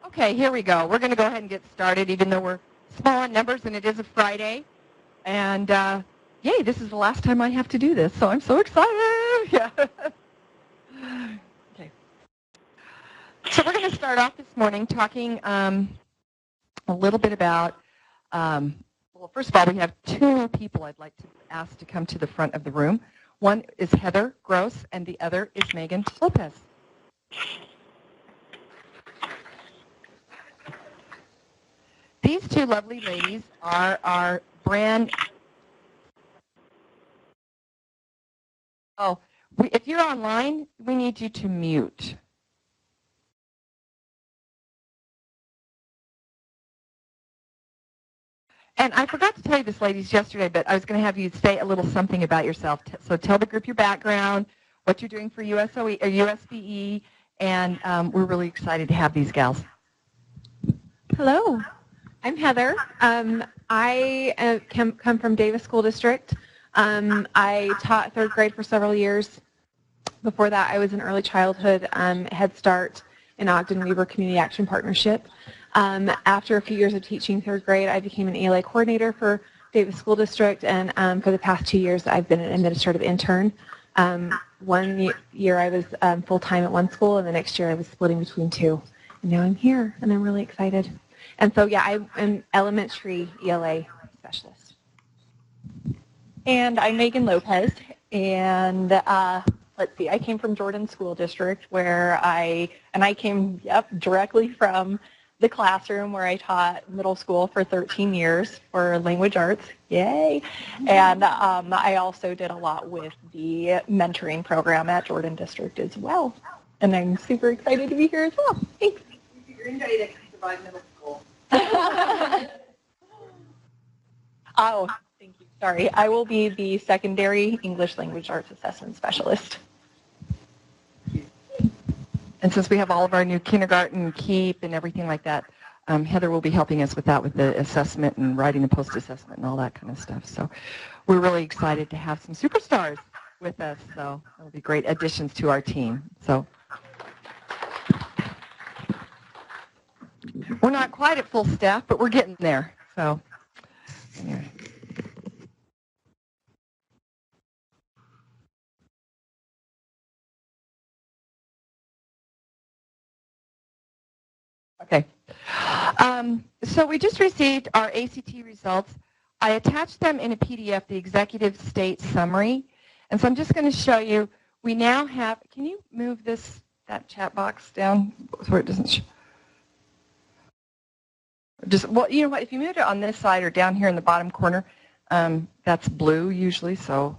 Okay, here we go. We're going to go ahead and get started, even though we're small on numbers and it is a Friday. And yay, this is the last time I have to do this, so I'm so excited. Yeah. Okay. So we're going to start off this morning talking a little bit about, well, first of all, we have two people I'd like to ask to come to the front of the room. One is Heather Gross, and the other is Megan Lopez. These two lovely ladies are our brand. Oh, if you're online, we need you to mute. And I forgot to tell you this, ladies, yesterday, but I was going to have you say a little something about yourself. So tell the group your background, what you're doing for USOE or USBE, and we're really excited to have these gals. Hello, I'm Heather. I come from Davis School District. I taught third grade for several years. Before that, I was in early childhood Head Start in Ogden Weber Community Action Partnership. After a few years of teaching third grade, I became an ELA coordinator for Davis School District, and for the past 2 years, I've been an administrative intern. 1 year I was full-time at one school, and the next year I was splitting between two. And now I'm here, and I'm really excited. And so, yeah, I'm an elementary ELA specialist. And I'm Megan Lopez, and let's see, I came from Jordan School District, where I came directly from the classroom where I taught middle school for 13 years for language arts, yay! And I also did a lot with the mentoring program at Jordan District as well. And I'm super excited to be here as well. Thanks. You're anybody that can survive middle school. Oh, thank you. Sorry. I will be the secondary English language arts assessment specialist. And since we have all of our new kindergarten keep and everything like that, Heather will be helping us with that, with the assessment and writing the post-assessment and all that kind of stuff. So we're really excited to have some superstars with us. So it'll be great additions to our team. So we're not quite at full staff, but we're getting there. So anyway. Okay. So we just received our ACT results. I attached them in a PDF, the executive state summary. And so I'm just going to show you, we now have, can you move that chat box down so it doesn't show? Well, you know what, if you move it on this side or down here in the bottom corner, that's blue usually, so,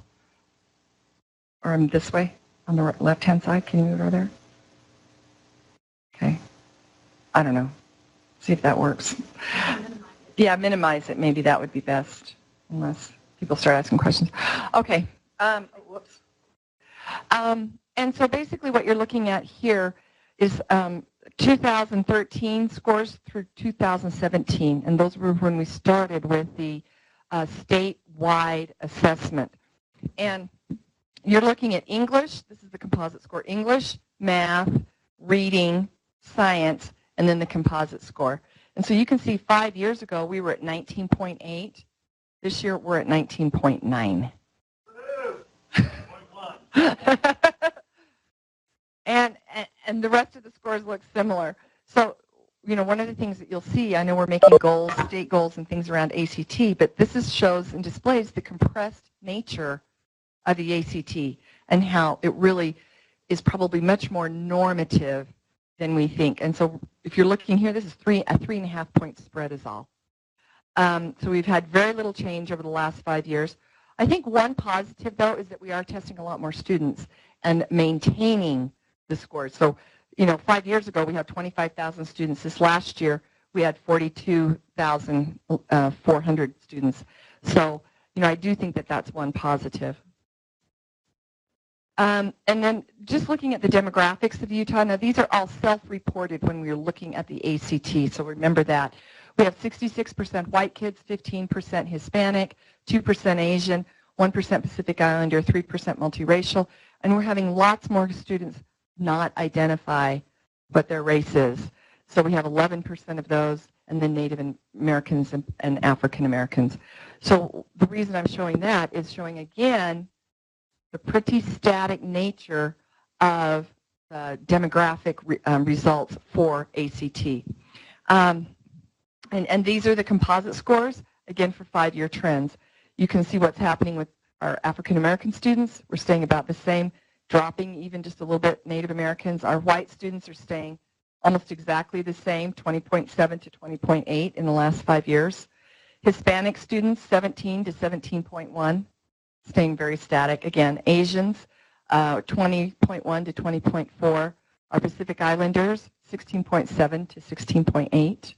or this way on the left-hand side. Can you move it over there? Okay. I don't know. See if that works. Yeah, minimize it. Maybe that would be best, unless people start asking questions. Okay. Whoops. And so basically what you're looking at here is 2013 scores through 2017, and those were when we started with the statewide assessment. And you're looking at English. This is the composite score. English, math, reading, science, and then the composite score. And so you can see 5 years ago we were at 19.8. This year we're at 19.9. and the rest of the scores look similar. So, you know, one of the things that you'll see, I know we're making goals, state goals and things around ACT, but this shows and displays the compressed nature of the ACT and how it really is probably much more normative than we think. And so if you're looking here, this is a 3.5 point spread is all. So we've had very little change over the last 5 years. I think one positive, though, is that we are testing a lot more students and maintaining the scores. So, you know, 5 years ago we had 25,000 students. This last year we had 42,400 students. So, you know, I do think that that's one positive. And then just looking at the demographics of Utah, now these are all self-reported when we were looking at the ACT, so remember that. We have 66% white kids, 15% Hispanic, 2% Asian, 1% Pacific Islander, 3% multiracial, and we're having lots more students not identify what their race is. So we have 11% of those, and then Native Americans and African Americans. So the reason I'm showing that is showing again the pretty static nature of the demographic results for ACT. And these are the composite scores, again, for 5-year trends. You can see what's happening with our African American students. We're staying about the same, dropping even just a little bit. Native Americans, our white students are staying almost exactly the same, 20.7 to 20.8 in the last 5 years. Hispanic students, 17 to 17.1, staying very static. Again, Asians, 20.1 to 20.4. Our Pacific Islanders, 16.7 to 16.8.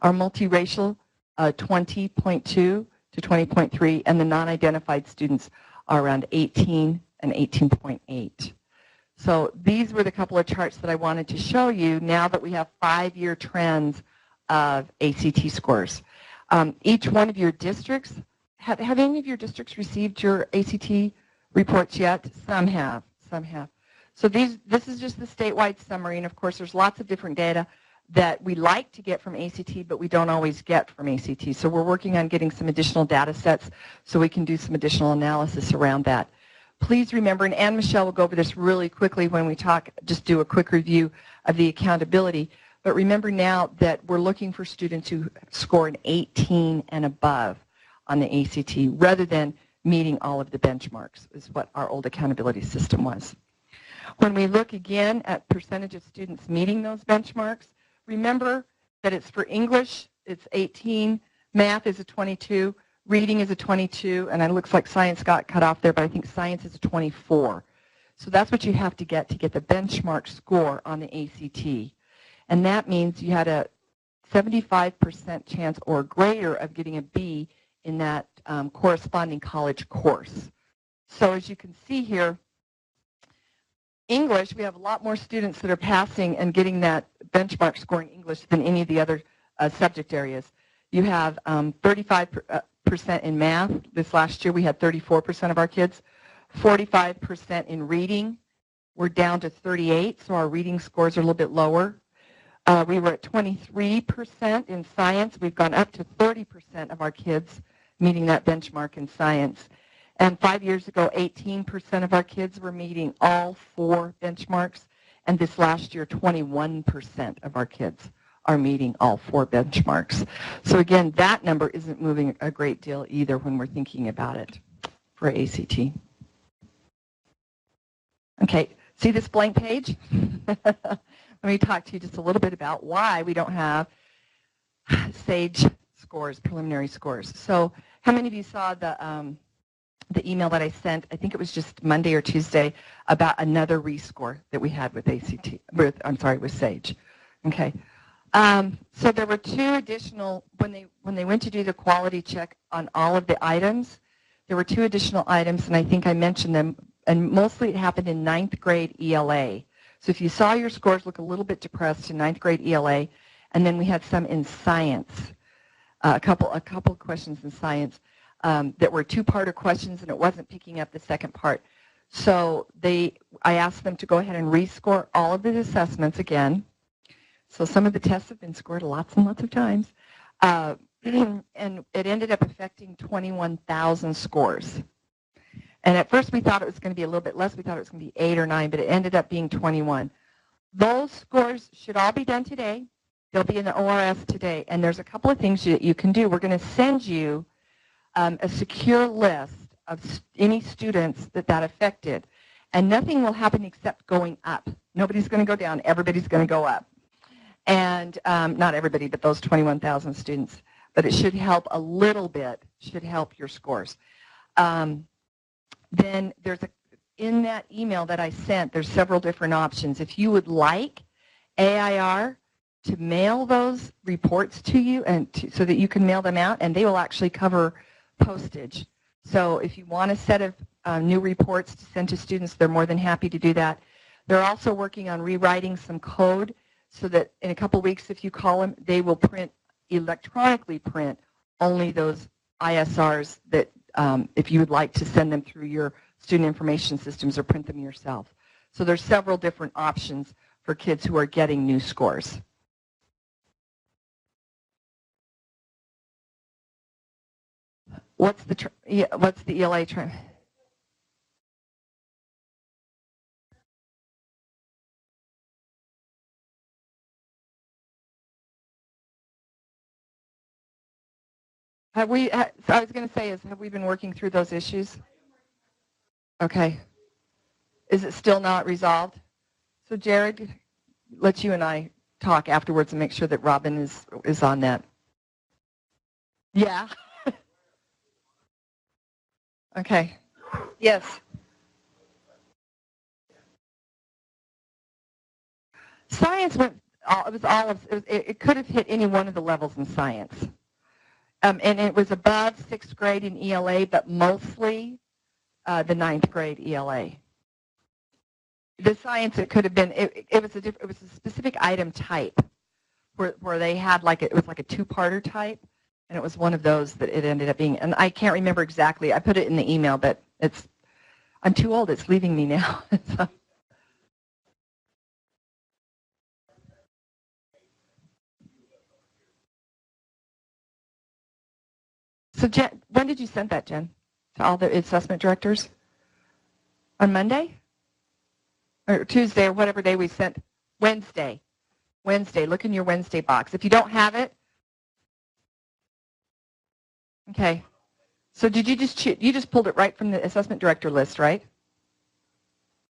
Our multiracial, 20.2 to 20.3, and the non-identified students are around 18 and 18.8. So these were the couple of charts that I wanted to show you now that we have 5-year trends of ACT scores. Each one of your districts, have any of your districts received your ACT reports yet? Some have, some have. So this is just the statewide summary, and of course there's lots of different data that we like to get from ACT, but we don't always get from ACT. So we're working on getting some additional data sets so we can do some additional analysis around that. Please remember, and Ann Michelle will go over this really quickly when we talk, just do a quick review of the accountability, but remember now that we're looking for students who score an 18 and above on the ACT rather than meeting all of the benchmarks, is what our old accountability system was. When we look again at percentage of students meeting those benchmarks, remember that it's for English, it's 18, math is a 22, reading is a 22, and it looks like science got cut off there, but I think science is a 24. So that's what you have to get the benchmark score on the ACT. And that means you had a 75% chance or greater of getting a B in that corresponding college course. So as you can see here, English, we have a lot more students that are passing and getting that benchmark score in English than any of the other subject areas. You have 35% in math. This last year we had 34% of our kids. 45% in reading. We're down to 38, so our reading scores are a little bit lower. We were at 23% in science. We've gone up to 30% of our kids meeting that benchmark in science. And 5 years ago, 18% of our kids were meeting all 4 benchmarks. And this last year, 21% of our kids are meeting all 4 benchmarks. So again, that number isn't moving a great deal either when we're thinking about it for ACT. Okay, see this blank page? Let me talk to you just a little bit about why we don't have SAGE scores, preliminary scores. So how many of you saw the email that I sent, I think it was just Monday or Tuesday, about another rescore that we had with with SAGE. Okay. So there were 2 additional, when they went to do the quality check on all of the items, there were 2 additional items, and I think I mentioned them, and mostly it happened in 9th grade ELA. So if you saw your scores look a little bit depressed in 9th grade ELA, and then we had some in science, a couple of questions in science that were 2-parter questions, and it wasn't picking up the second part. So I asked them to go ahead and rescore all of the assessments again. So some of the tests have been scored lots and lots of times. And it ended up affecting 21,000 scores. And at first we thought it was going to be a little bit less. We thought it was going to be 8 or 9, but it ended up being 21. Those scores should all be done today. They'll be in the ORS today. And there's a couple of things that you can do. We're going to send you a secure list of any students that affected. And nothing will happen except going up. Nobody's going to go down. Everybody's going to go up. And not everybody, but those 21,000 students. But it should help a little bit, should help your scores. Then there's in that email that I sent, there's several different options. If you would like AIR to mail those reports to you and so that you can mail them out, and they will actually cover postage. So if you want a set of new reports to send to students, they're more than happy to do that. They're also working on rewriting some code so that in a couple weeks, if you call them, they will electronically print only those ISRs that if you would like to send them through your student information systems or print them yourself. So there's several different options for kids who are getting new scores. What's the ELA trend? So I was going to say, have we been working through those issues? Okay. Is it still not resolved? So Jared, let you and I talk afterwards and make sure that Robin is on that. Yeah. Okay. Yes. Science went. It could have hit any one of the levels in science, and it was above 6th grade in ELA, but mostly the 9th grade ELA. The science, it could have been. It was a specific item type where they had it was like a two-parter type, and it was one of those that it ended up being. And I can't remember exactly. I put it in the email, but I'm too old. It's leaving me now. So Jen, when did you send that, Jen, to all the assessment directors? On Monday? Or Tuesday or whatever day we sent? Wednesday. Wednesday. Look in your Wednesday box. If you don't have it, okay. So did you just pulled it right from the assessment director list, right?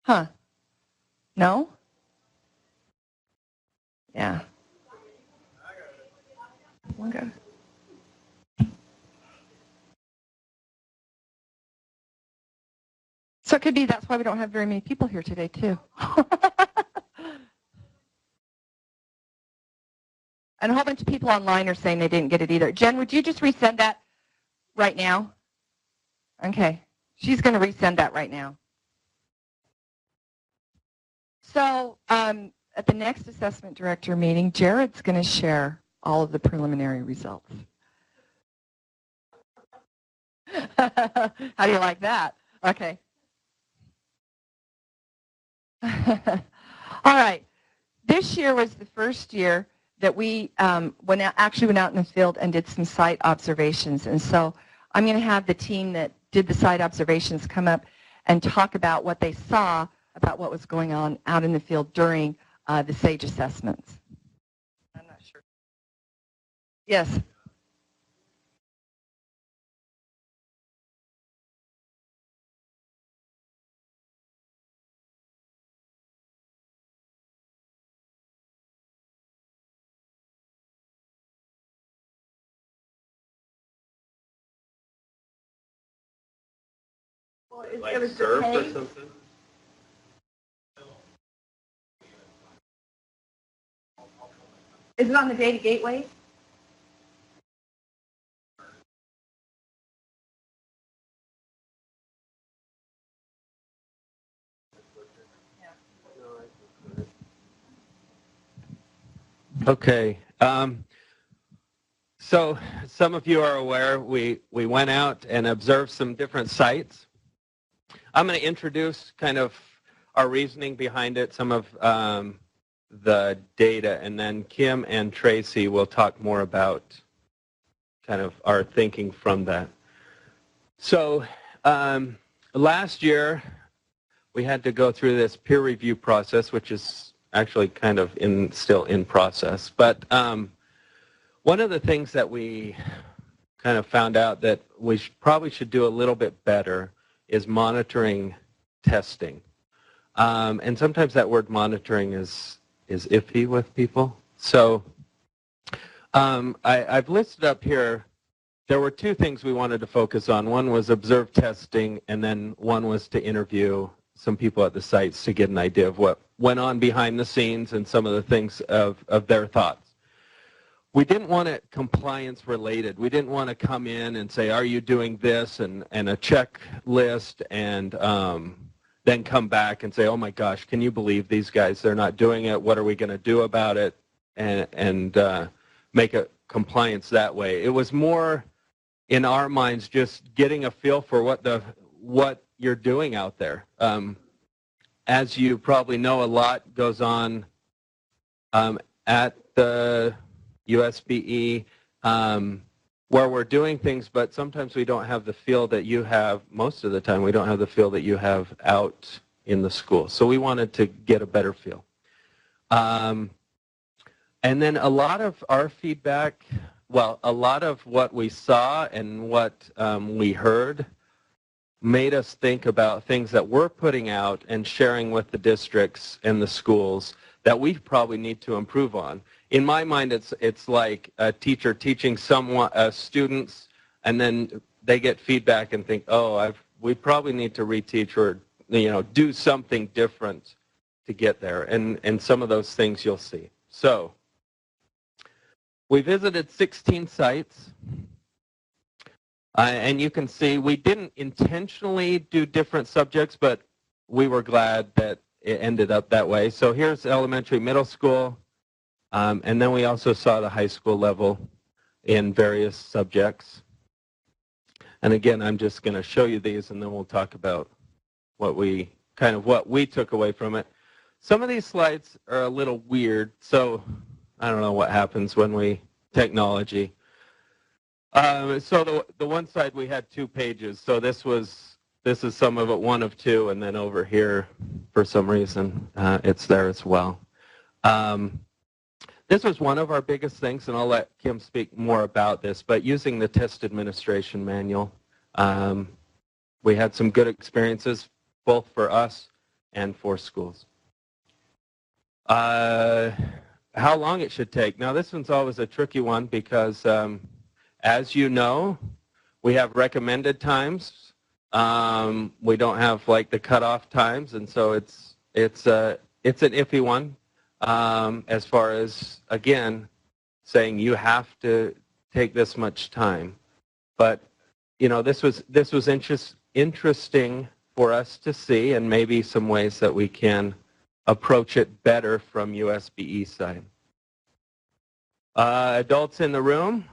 Huh. No? Yeah. Okay. So it could be that's why we don't have very many people here today, too. And a whole bunch of people online are saying they didn't get it either. Jen, would you just resend that right now? Okay. She's going to resend that right now. So at the next assessment director meeting, Jared's going to share all of the preliminary results. How do you like that? Okay. All right. This year was the first year that we actually went out in the field and did some site observations. And so I'm going to have the team that did the site observations come up and talk about what they saw about what was going on out in the field during the SAGE assessments. I'm not sure. Yes. Well, it was surf or something? Is it on the data gateway? Okay. So some of you are aware we went out and observed some different sites. I'm going to introduce kind of our reasoning behind it, some of the data, and then Kim and Tracy will talk more about kind of our thinking from that. So last year we had to go through this peer review process, which is actually kind of still in process. But one of the things that we kind of found out that we probably should do a little bit better is monitoring testing. And sometimes that word monitoring is iffy with people. So I've listed up here, there were two things we wanted to focus on. One was observe testing, and then one was to interview some people at the sites to get an idea of what went on behind the scenes and some of the things of their thoughts. We didn't want it compliance related. We didn't want to come in and say, are you doing this, and a checklist, and then come back and say, oh my gosh, can you believe these guys, they're not doing it, what are we going to do about it, and make a compliance that way. It was more, in our minds, just getting a feel for what you're doing out there. As you probably know, a lot goes on at the USBE. where we're doing things, but sometimes we don't have the feel that you have, most of the time we don't have the feel that you have out in the school. So we wanted to get a better feel. And then a lot of our feedback, well, a lot of what we saw and what we heard made us think about things that we're putting out and sharing with the districts and the schools that we probably need to improve on. In my mind, it's like a teacher teaching someone, students, and then they get feedback and think, oh, we probably need to reteach or do something different to get there. And some of those things you'll see. So we visited 16 sites. And you can see we didn't intentionally do different subjects, but we were glad that it ended up that way. So here's elementary, middle school, and then we also saw the high school level in various subjects. And again, I'm just going to show you these, and then we'll talk about what we took away from it. Some of these slides are a little weird, so I don't know what happens when we technology. So the one side we had 2 pages. So this is some of it, 1 of 2, and then over here, for some reason, it's there as well. This was one of our biggest things, and I'll let Kim speak more about this. But using the test administration manual, we had some good experiences, both for us and for schools. How long it should take? Now, this one's always a tricky one because as you know, we have recommended times. We don't have like the cutoff times, and so it's an iffy one as far as, again, saying you have to take this much time. But this was interesting for us to see, and maybe some ways that we can approach it better from USBE side. Adults in the room.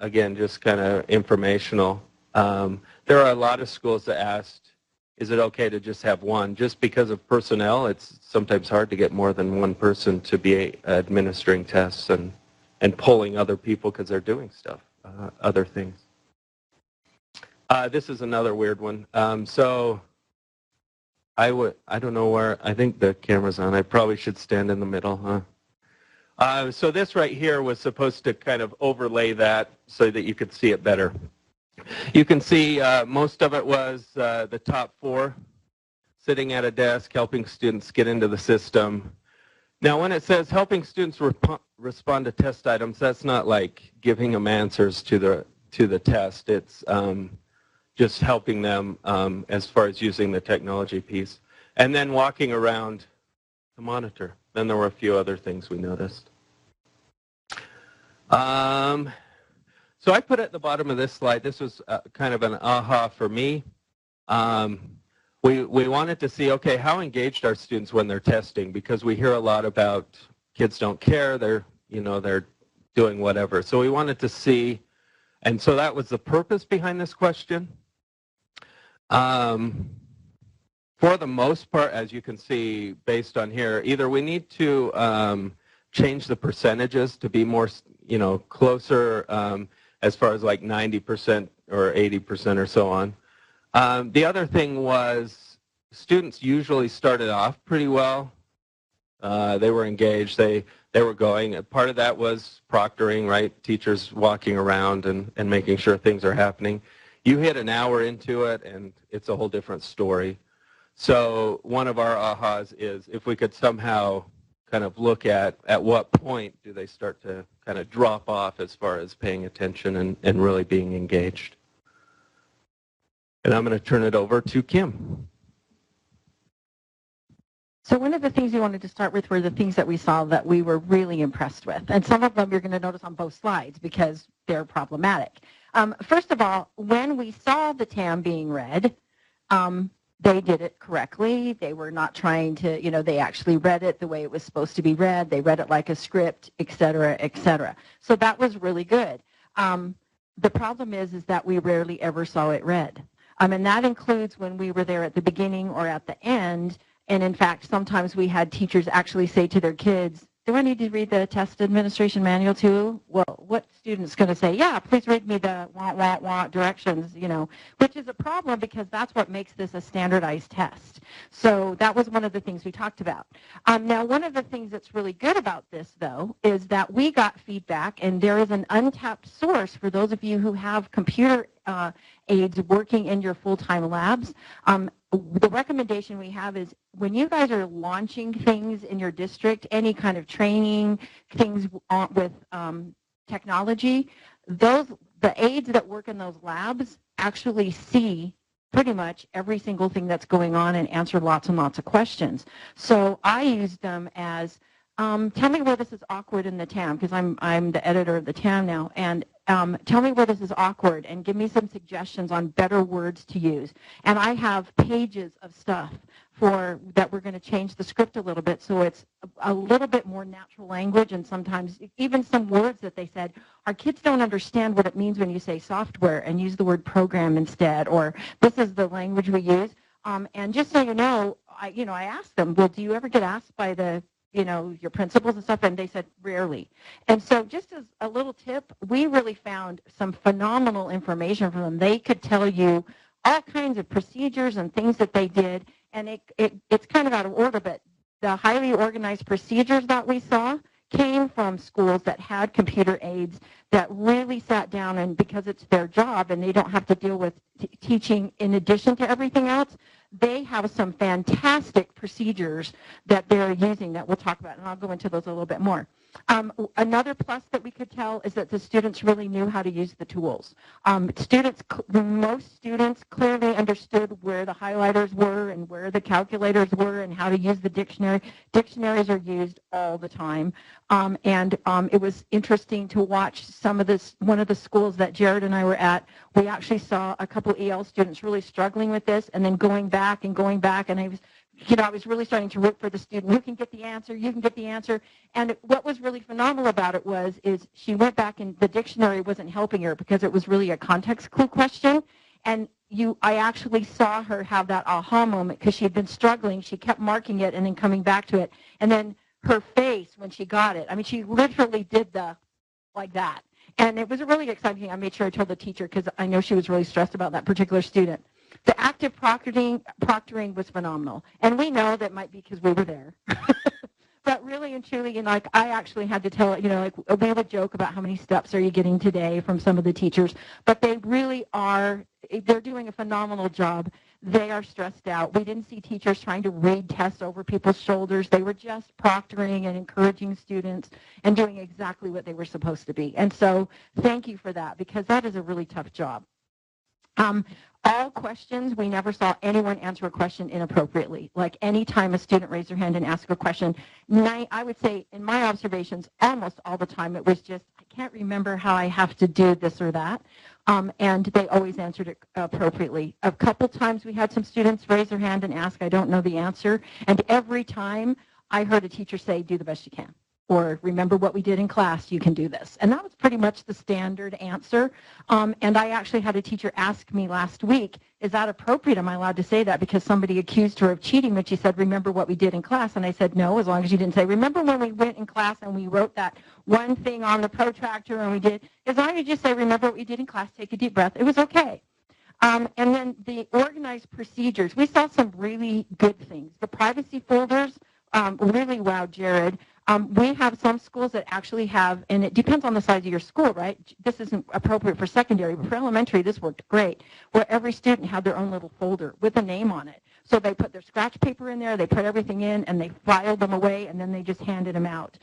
Again, just kind of informational. There are a lot of schools that asked, is it okay to just have one? Just because of personnel, it's sometimes hard to get more than one person to be administering tests and pulling other people because they're doing stuff, other things. This is another weird one. So I don't know where, I think the camera's on. I probably should stand in the middle, huh? So this right here was supposed to kind of overlay that so that you could see it better. You can see most of it was the top 4, sitting at a desk, helping students get into the system. Now, when it says helping students respond to test items, that's not like giving them answers to the test. It's just helping them as far as using the technology piece. And then walking around the monitor. Then there were a few other things we noticed. So I put at the bottom of this slide, this was kind of an aha for me. We wanted to see, okay, how engaged are students when they're testing? Because we hear a lot about kids don't care, they're doing whatever. So we wanted to see, and so that was the purpose behind this question. For the most part, as you can see based on here, either we need to change the percentages to be more, closer as far as like 90% or 80% or so on. The other thing was students usually started off pretty well. They were engaged. They were going. Part of that was proctoring, right? Teachers walking around and making sure things are happening. You hit an hour into it, and it's a whole different story. So one of our ahas is if we could somehow kind of look at what point do they start to kind of drop off as far as paying attention and really being engaged. And I'm going to turn it over to Kim. So one of the things we wanted to start with were the things that we saw that we were really impressed with. And some of them you're going to notice on both slides because they're problematic. First of all, when we saw the TAM being read, they did it correctly. They were not trying to, they actually read it the way it was supposed to be read. They read it like a script, et cetera, et cetera. So that was really good. The problem is that we rarely ever saw it read. And that includes when we were there at the beginning or at the end. And in fact, sometimes we had teachers actually say to their kids, do I need to read the test administration manual too? Well, what student's going to say, yeah, please read me the want directions, you know, which is a problem because that's what makes this a standardized test. So that was one of the things we talked about. Now, one of the things that's really good about this, though, is that we got feedback, and there is an untapped source for those of you who have computer aides working in your full-time labs. The recommendation we have is when you guys are launching things in your district, any kind of training, things with technology, the aides that work in those labs actually see pretty much every single thing that's going on and answer lots and lots of questions. So I use them as, tell me where this is awkward in the TAM, because I'm the editor of the TAM now, and tell me where this is awkward and give me some suggestions on better words to use. And I have pages of stuff for that we're going to change the script a little bit so it's a little bit more natural language, and sometimes even some words that they said, our kids don't understand what it means when you say software and use the word program instead, or this is the language we use. And just so you know, I asked them, well, do you ever get asked by the your principals and stuff, and they said rarely. And so just as a little tip, we really found some phenomenal information from them. They could tell you all kinds of procedures and things that they did, and it's kind of out of order, but the highly organized procedures that we saw came from schools that had computer aides that really sat down, and because it's their job and they don't have to deal with teaching in addition to everything else, they have some fantastic procedures that they're using that we'll talk about, and I'll go into those a little bit more. Another plus that we could tell is that the students really knew how to use the tools. Most students clearly understood where the highlighters were and where the calculators were and how to use the dictionary. Dictionaries are used all the time. It was interesting to watch one of the schools that Jared and I were at. We actually saw a couple EL students really struggling with this and then going back, and I was really starting to root for the student. You can get the answer. You can get the answer. And what was really phenomenal about it is she went back, and the dictionary wasn't helping her because it was really a context clue question. And I actually saw her have that aha moment because she had been struggling. She kept marking it and then coming back to it. And then her face when she got it, I mean, she literally did like that. And it was really exciting. I made sure I told the teacher because I know she was really stressed about that particular student. The active proctoring was phenomenal. And we know that might be because we were there. But really and truly, I actually had to tell, we have a joke about how many steps are you getting today from some of the teachers. But they really they're doing a phenomenal job. They are stressed out. We didn't see teachers trying to read tests over people's shoulders. They were just proctoring and encouraging students and doing exactly what they were supposed to be. And so thank you for that, because that is a really tough job. All questions, we never saw anyone answer a question inappropriately. Like any time a student raised their hand and asked a question, I would say in my observations almost all the time it was just, I can't remember how I have to do this or that. And they always answered it appropriately. A couple times we had some students raise their hand and ask, I don't know the answer. And every time I heard a teacher say, do the best you can. Or remember what we did in class, you can do this. And that was pretty much the standard answer. And I actually had a teacher ask me last week, is that appropriate? Am I allowed to say that? Because somebody accused her of cheating when she said, remember what we did in class? And I said, no, as long as you didn't say, remember when we went in class and we wrote that one thing on the protractor and we did, as long as you just say, remember what we did in class, take a deep breath, it was okay. And then the organized procedures, we saw some really good things. The privacy folders really wowed Jared. We have some schools that actually have, and it depends on the size of your school, right? This isn't appropriate for secondary, but for elementary, this worked great, where every student had their own little folder with a name on it. So they put their scratch paper in there, they put everything in, and they filed them away, and then they just handed them out.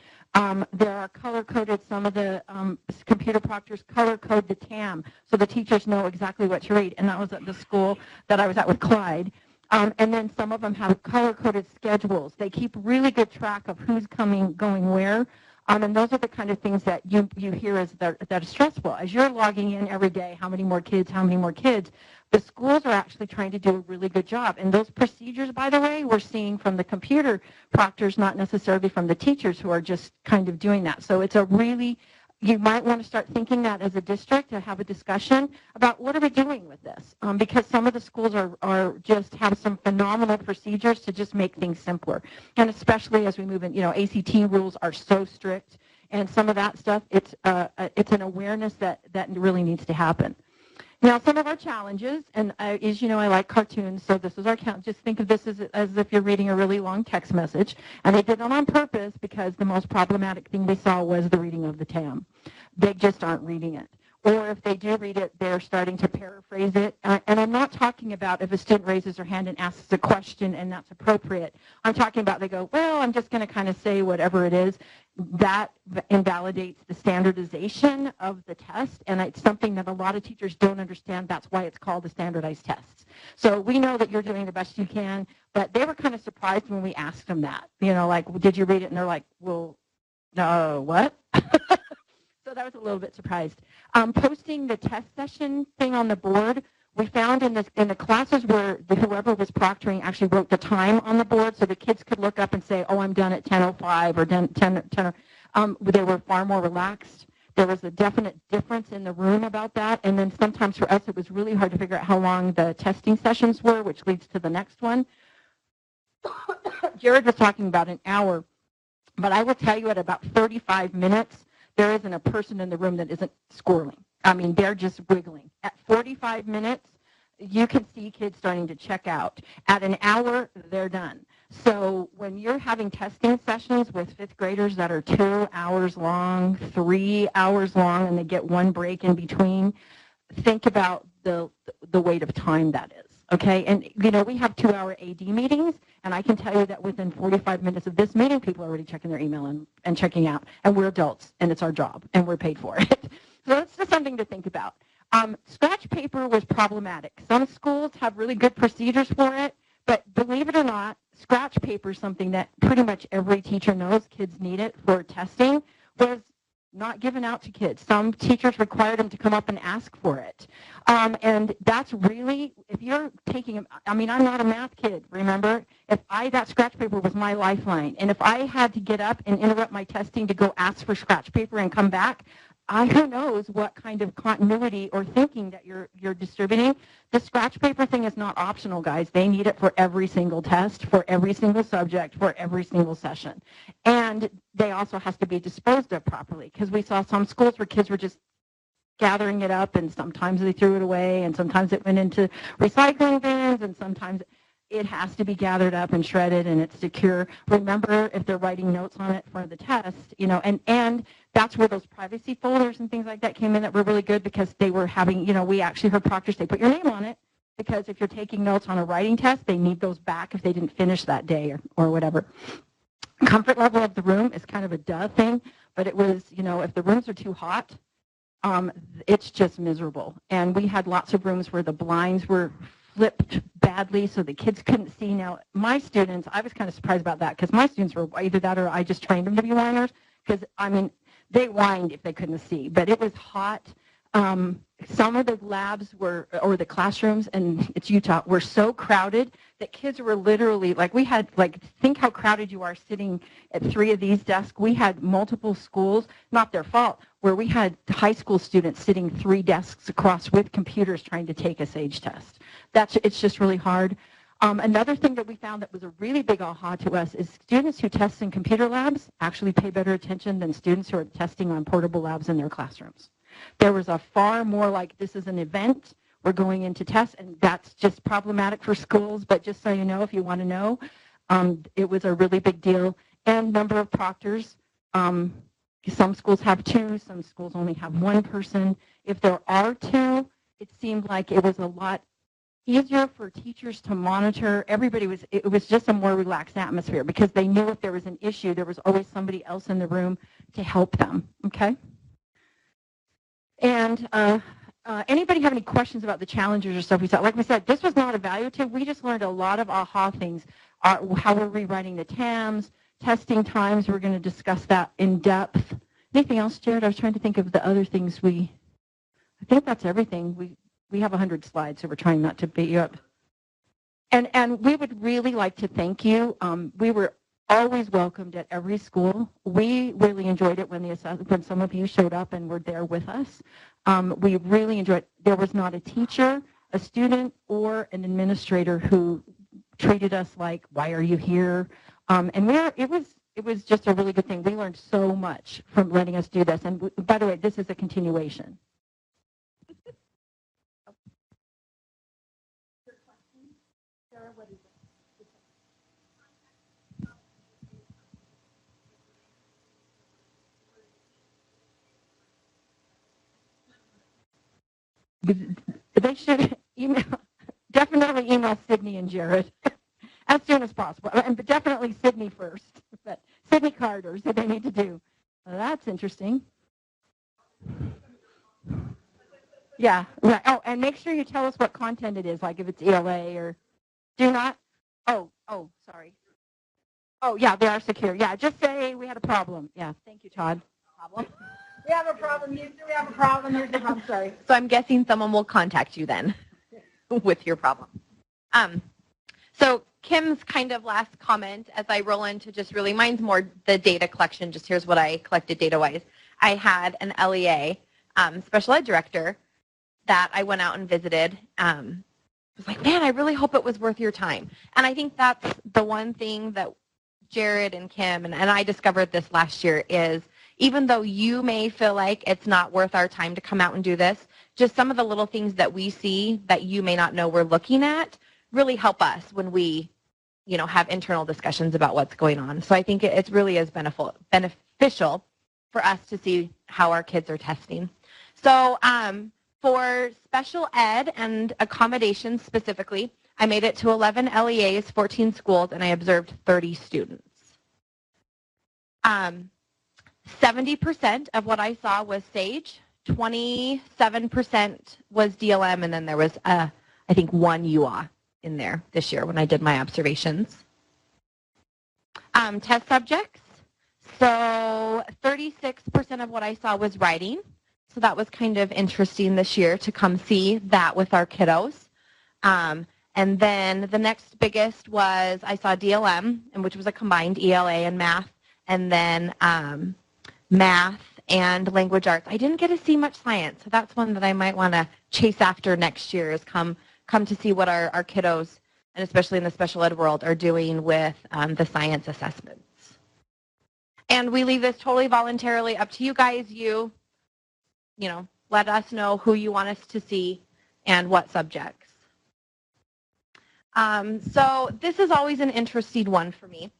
There are color-coded, some of the computer proctors color-code the TAM, so the teachers know exactly what to read. And that was at the school that I was at with Clyde. And then some of them have color-coded schedules. They keep really good track of who's going where. And those are the kind of things that you hear as that are stressful. As you're logging in every day, how many more kids, the schools are actually trying to do a really good job. And those procedures, by the way, we're seeing from the computer proctors, not necessarily from the teachers who are just kind of doing that. So it's a really you might want to start thinking that as a district to have a discussion about what are we doing with this, because some of the schools are just have some phenomenal procedures to just make things simpler, and especially as we move in, ACT rules are so strict, and some of that stuff, it's an awareness that really needs to happen. Now, some of our challenges, and as you know, I like cartoons, so this is our count. Just think of this as if you're reading a really long text message. And they did that on purpose because the most problematic thing they saw was the reading of the TAM. They just aren't reading it. Or if they do read it, they're starting to paraphrase it. And I'm not talking about if a student raises their hand and asks a question and that's appropriate. I'm talking about they go, well, I'm just going to kind of say whatever it is. That invalidates the standardization of the test, and it's something that a lot of teachers don't understand. That's why it's called a standardized test. So we know that you're doing the best you can, but they were kind of surprised when we asked them that. Like, did you read it? And they're like, well, no, what? So that was a little bit surprised. Posting the test session thing on the board, we found in the classes where whoever was proctoring actually wrote the time on the board so the kids could look up and say, oh, I'm done at 10:05 or 10. They were far more relaxed. There was a definite difference in the room about that. And then sometimes for us it was really hard to figure out how long the testing sessions were, which leads to the next one. Jared was talking about an hour, but I will tell you at about 35 minutes, there isn't a person in the room that isn't squirming. I mean, they're just wiggling. At 45 minutes, you can see kids starting to check out. At an hour, they're done. So when you're having testing sessions with fifth graders that are 2 hours long, 3 hours long, and they get one break in between, think about the weight of time that is. Okay, and we have 2-hour AD meetings, and I can tell you that within 45 minutes of this meeting, people are already checking their email and checking out, and we're adults, and it's our job, and we're paid for it. So that's just something to think about. Scratch paper was problematic. Some schools have really good procedures for it, but believe it or not, scratch paper is something that pretty much every teacher knows kids need it for testing, was not given out to kids. Some teachers required them to come up and ask for it. And that's really, if you're taking, I'm not a math kid, remember? That scratch paper was my lifeline. And if I had to get up and interrupt my testing to go ask for scratch paper and come back, who knows what kind of continuity or thinking that you're distributing. The scratch paper thing is not optional, guys. They need it for every single test, for every single subject, for every single session. And they also has to be disposed of properly, because we saw some schools where kids were just gathering it up, and sometimes they threw it away, and sometimes it went into recycling bins, and sometimes it has to be gathered up and shredded, and it's secure. Remember, if they're writing notes on it for the test, and that's where those privacy folders and things like that came in that were really good, because they were having, we actually heard proctors say, put your name on it, because if you're taking notes on a writing test, they need those back if they didn't finish that day or whatever. Comfort level of the room is kind of a duh thing, but it was, if the rooms are too hot, it's just miserable. And we had lots of rooms where the blinds were flipped badly so the kids couldn't see. Now, my students, I was kind of surprised about that, because my students were either that or I just trained them to be whiners, because, they whined if they couldn't see. But it was hot. Some of the labs or the classrooms, and it's Utah, were so crowded that kids were literally, we had, think how crowded you are sitting at 3 of these desks. We had multiple schools, not their fault, where we had high school students sitting 3 desks across with computers trying to take a SAGE test. It's just really hard. Another thing that we found that was a really big aha to us is students who test in computer labs actually pay better attention than students who are testing on portable labs in their classrooms. There was a far more this is an event, we're going into tests, and that's just problematic for schools, but just so you know, if you want to know, it was a really big deal. And number of proctors, some schools have 2, some schools only have 1 person. If there are 2, it seemed like it was a lot easier for teachers to monitor. It was just a more relaxed atmosphere, because they knew if there was an issue, there was always somebody else in the room to help them, okay? And anybody have any questions about the challenges or stuff we saw? Like we said, this was not evaluative. We just learned a lot of aha things. How we're rewriting the TAMs, testing times. We're going to discuss that in depth. Anything else, Jared? I was trying to think of the other things I think that's everything. We have 100 slides, so we're trying not to beat you up. And we would really like to thank you. We were always welcomed at every school. We really enjoyed it when some of you showed up and were there with us. We really enjoyed it. There was not a teacher, a student, or an administrator who treated us like, why are you here? It was just a really good thing. We learned so much from letting us do this. And by the way, this is a continuation. They should definitely email Sydney and Jared as soon as possible. But definitely Sydney first. But Sydney Carter, so they need to do. Well, that's interesting. Yeah, right. Oh, and make sure you tell us what content it is, like if it's ELA or do not. Oh, sorry. Oh, yeah, they are secure. Yeah, just say we had a problem. Yeah, thank you, Todd. Problem. We have a problem. We have a problem. Here's the problem. Sorry. So I'm guessing someone will contact you then with your problem. So Kim's kind of last comment as I roll into just really mine's more the data collection. Just here's what I collected data-wise. I had an LEA, special ed director, that I went out and visited. I was like, man, I really hope it was worth your time. And I think that's the one thing that Jared and Kim and I discovered this last year is even though you may feel like it's not worth our time to come out and do this, just some of the little things that we see that you may not know we're looking at really help us when we, have internal discussions about what's going on. So I think it really is beneficial for us to see how our kids are testing. So for special ed and accommodations specifically, I made it to 11 LEAs, 14 schools, and I observed 30 students. 70% of what I saw was SAGE, 27% was DLM, and then there was, I think, one UA in there this year when I did my observations. Test subjects, so 36% of what I saw was writing, so that was kind of interesting this year to come see that with our kiddos. And then the next biggest was I saw DLM, which was a combined ELA and math, and then math and language arts. I didn't get to see much science, so that's one that I might want to chase after next year is come to see what our kiddos, and especially in the special ed world, are doing with the science assessments. And we leave this totally voluntarily up to you guys. You let us know who you want us to see and what subjects. So this is always an interesting one for me.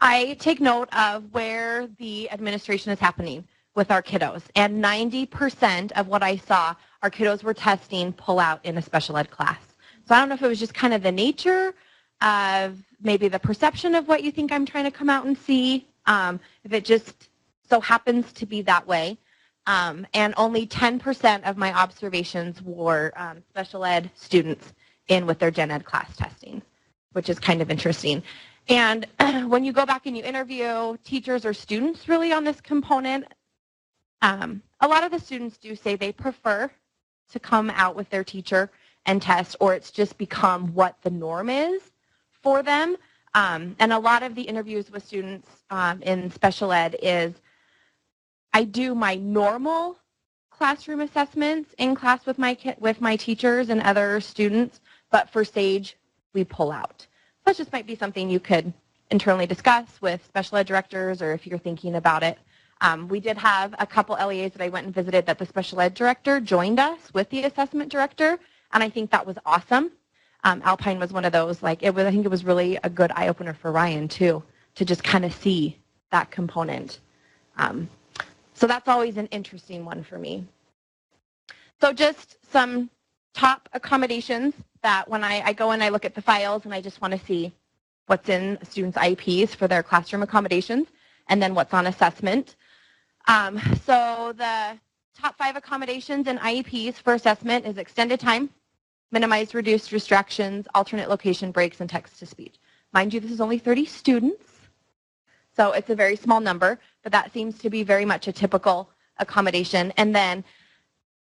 I take note of where the administration is happening with our kiddos, and 90% of what I saw, our kiddos were testing pull out in a special ed class. So I don't know if it was just kind of the nature of maybe the perception of what you think I'm trying to come out and see, if it just so happens to be that way. And only 10% of my observations were special ed students in with their gen ed class testing, which is kind of interesting. And when you go back and you interview teachers or students really on this component, a lot of the students do say they prefer to come out with their teacher and test, or it's just become what the norm is for them. And a lot of the interviews with students in special ed is I do my normal classroom assessments in class with my teachers and other students, but for SAGE, we pull out. That just might be something you could internally discuss with special ed directors or if you're thinking about it. We did have a couple LEAs that I went and visited that the special ed director joined us with the assessment director, and I think that was awesome. Alpine was one of those. I think it was really a good eye-opener for Ryan, too, to just kind of see that component. So that's always an interesting one for me. So just some top accommodations that when I go and I look at the files and I just want to see what's in students' IEPs for their classroom accommodations and then what's on assessment. So the top 5 accommodations in IEPs for assessment is extended time, minimized reduced distractions, alternate location breaks, and text-to-speech. Mind you, this is only 30 students, so it's a very small number, but that seems to be very much a typical accommodation. And then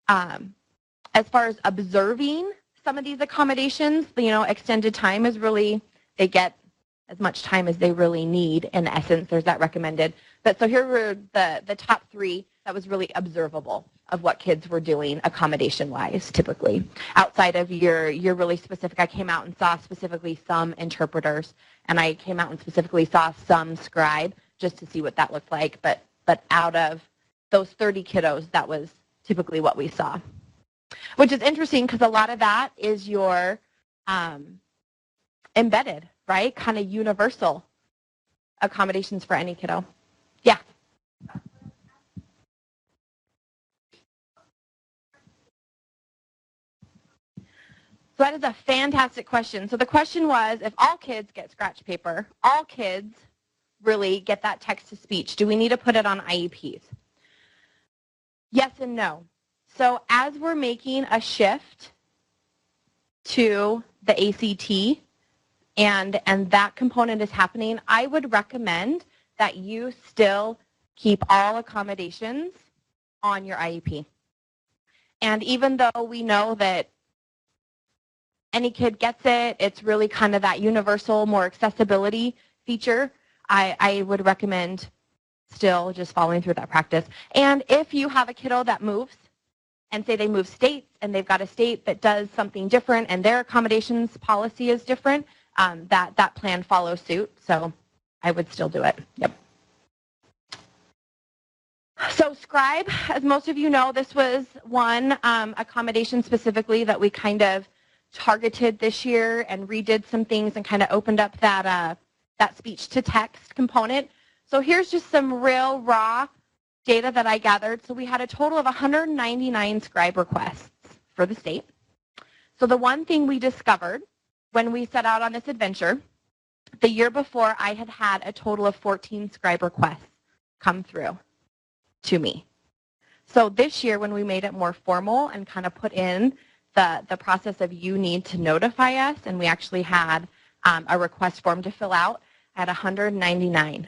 as far as observing some of these accommodations, extended time is really, they get as much time as they really need. In essence, there's that recommended. But so here were the top 3 that was really observable of what kids were doing accommodation-wise, typically. Outside of your really specific, I came out and saw specifically some interpreters, and I came out and specifically saw some scribe just to see what that looked like. But out of those 30 kiddos, that was typically what we saw. Which is interesting because a lot of that is your embedded, right? Kind of universal accommodations for any kiddo. Yeah. So that is a fantastic question. So the question was, if all kids get scratch paper, all kids really get that text-to-speech, do we need to put it on IEPs? Yes and no. So as we're making a shift to the ACT and that component is happening, I would recommend that you still keep all accommodations on your IEP. And even though we know that any kid gets it, it's really kind of that universal, more accessibility feature, I would recommend still just following through that practice. And if you have a kiddo that moves, and say they move states and they've got a state that does something different and their accommodations policy is different, that plan follows suit. So I would still do it. Yep. So Scribe, as most of you know, this was one accommodation specifically that we kind of targeted this year and redid some things and kind of opened up that speech to text component. So here's just some real raw data that I gathered. So we had a total of 199 scribe requests for the state. So the one thing we discovered when we set out on this adventure, the year before I had had a total of 14 scribe requests come through to me. So this year when we made it more formal and kind of put in the process of you need to notify us, and we actually had a request form to fill out at 199.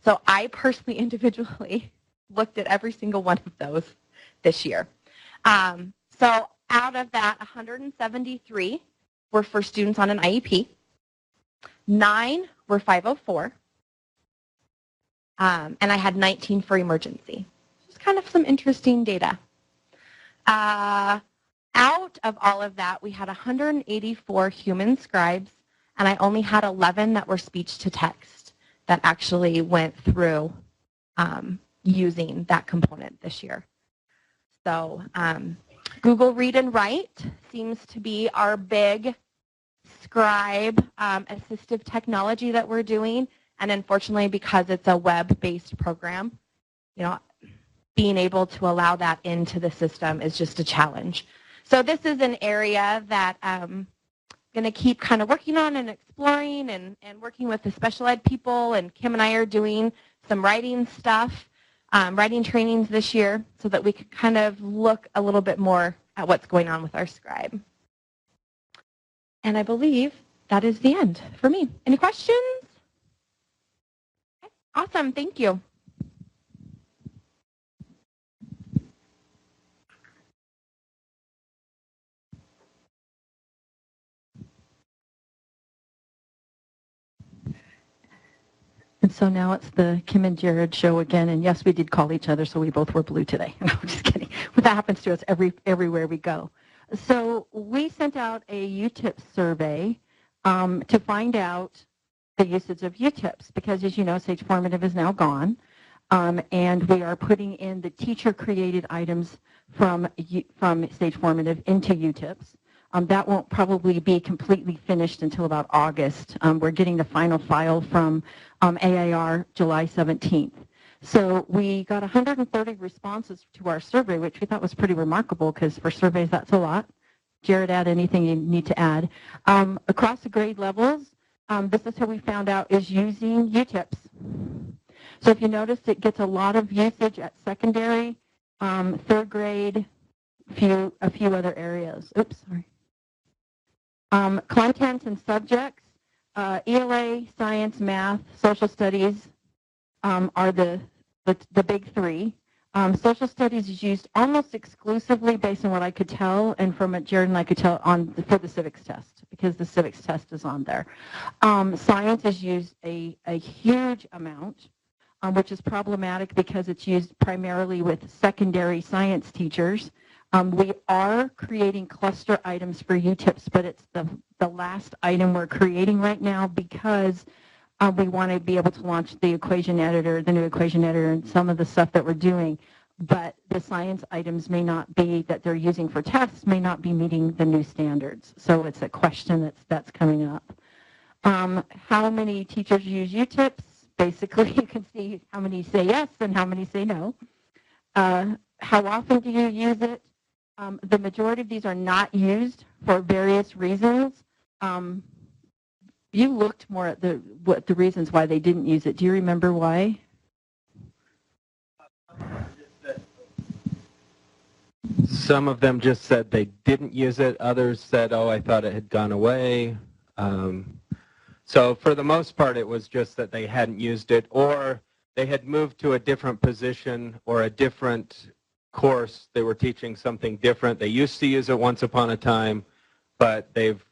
So I personally, individually, looked at every single one of those this year. So out of that, 173 were for students on an IEP. 9 were 504. And I had 19 for emergency. Just kind of some interesting data. Out of all of that, we had 184 human scribes, and I only had 11 that were speech to text that actually went through using that component this year. So Google Read and Write seems to be our big scribe assistive technology that we're doing, and unfortunately because it's a web-based program, being able to allow that into the system is just a challenge. So this is an area that I'm going to keep kind of working on and exploring and working with the special ed people, and Kim and I are doing some writing stuff, writing trainings this year so that we could kind of look a little bit more at what's going on with our scribe. And I believe that is the end for me. Any questions? Okay. Awesome. Thank you. And so now it's the Kim and Jared show again. And yes, we did call each other, so we both were blue today. No, I'm just kidding. But that happens to us everywhere we go. So we sent out a UTIP survey to find out the usage of UTIPs, because as you know, Sage Formative is now gone. And we are putting in the teacher-created items from Sage Formative into UTIPs. That won't probably be completely finished until about August. We're getting the final file from AIR July 17th. So we got 130 responses to our survey, which we thought was pretty remarkable because for surveys that's a lot. Jared, add anything you need to add. Across the grade levels, this is how we found out is using UTIPs. So if you notice, it gets a lot of usage at secondary, third grade, a few other areas. Oops, sorry. Content and subjects, ELA, science, math, social studies are the big three. Social studies is used almost exclusively, based on what I could tell, and from what Jared and I could tell, for the civics test, because the civics test is on there. Science is used a huge amount, which is problematic because it's used primarily with secondary science teachers. We are creating cluster items for UTIPs, but it's the last item we're creating right now because we want to be able to launch the equation editor, the new equation editor, and some of the stuff that we're doing. But the science items may not be, that they're using for tests, may not be meeting the new standards. So it's a question that's coming up. How many teachers use UTIPs? Basically, you can see how many say yes and how many say no. How often do you use it? The majority of these are not used for various reasons. You looked more at what the reasons why they didn't use it. Do you remember why? Some of them just said they didn't use it. Others said, oh, I thought it had gone away. So for the most part, it was just that they hadn't used it, or they had moved to a different position or a different course. They were teaching something different. They used to use it once upon a time, but they've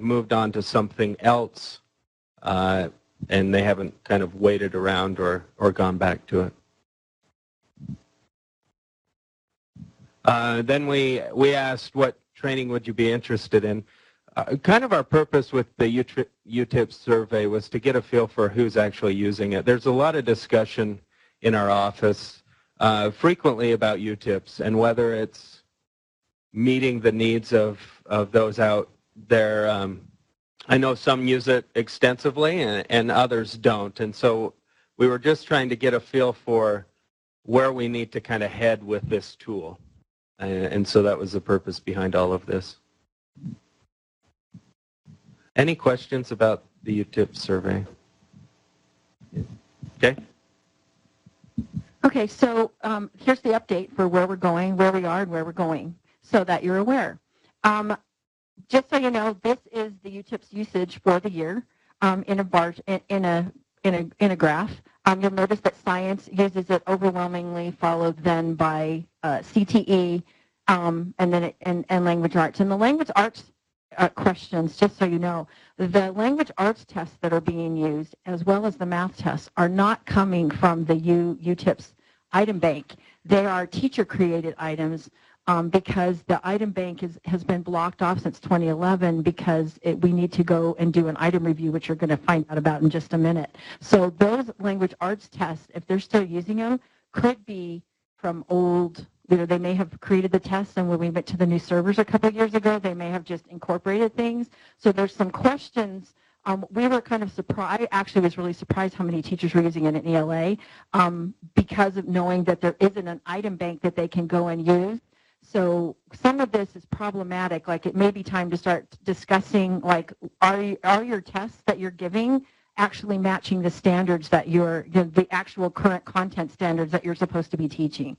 moved on to something else, and they haven't kind of waited around or gone back to it. Then we asked, what training would you be interested in? Kind of our purpose with the UTIP survey was to get a feel for who's actually using it. There's a lot of discussion in our office frequently about UTIPs and whether it's meeting the needs of those out there. I know some use it extensively and others don't. And so we were just trying to get a feel for where we need to kind of head with this tool. And so that was the purpose behind all of this. Any questions about the UTIP survey? Okay. Okay, so here's the update for where we're going, where we are, and where we're going, so that you're aware. Just so you know, this is the UTIP's usage for the year in a bar, in a graph. You'll notice that science uses it overwhelmingly, followed then by CTE, and then and language arts. And the language arts questions, just so you know, the language arts tests that are being used, as well as the math tests, are not coming from the UTIP's item bank. They are teacher-created items because the item bank has been blocked off since 2011 because we need to go and do an item review, which you're going to find out about in just a minute. So those language arts tests, if they're still using them, could be from old. They may have created the tests, and when we went to the new servers a couple of years ago, they may have just incorporated things. So there's some questions. We were kind of surprised, actually was really surprised how many teachers were using it in ELA because of knowing that there isn't an item bank that they can go and use. So some of this is problematic. Like, it may be time to start discussing, like, are your tests that you're giving actually matching the standards that the actual current content standards that you're supposed to be teaching?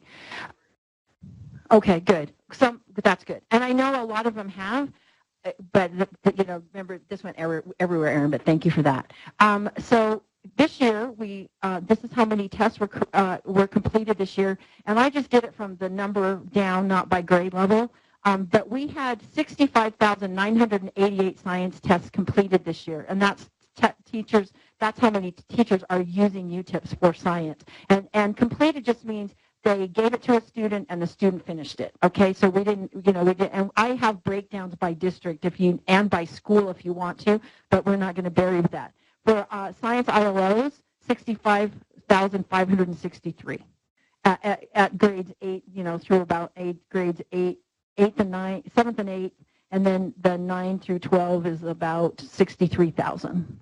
Okay, good. That's good. And I know a lot of them have, but remember, this went everywhere, Aaron. But thank you for that. So this year, this is how many tests were completed this year, and I just did it from the number down, not by grade level. But we had 65,988 science tests completed this year, and that's teachers. That's how many teachers are using UTIPs for science. And completed just means they gave it to a student and the student finished it. Okay, so we didn't, and I have breakdowns by district and by school if you want to, but we're not going to bury that. For science ILOs, 65,563 at grades 8, through about grades 8 and 9, 7th and 8th, and then the 9 through 12 is about 63,000.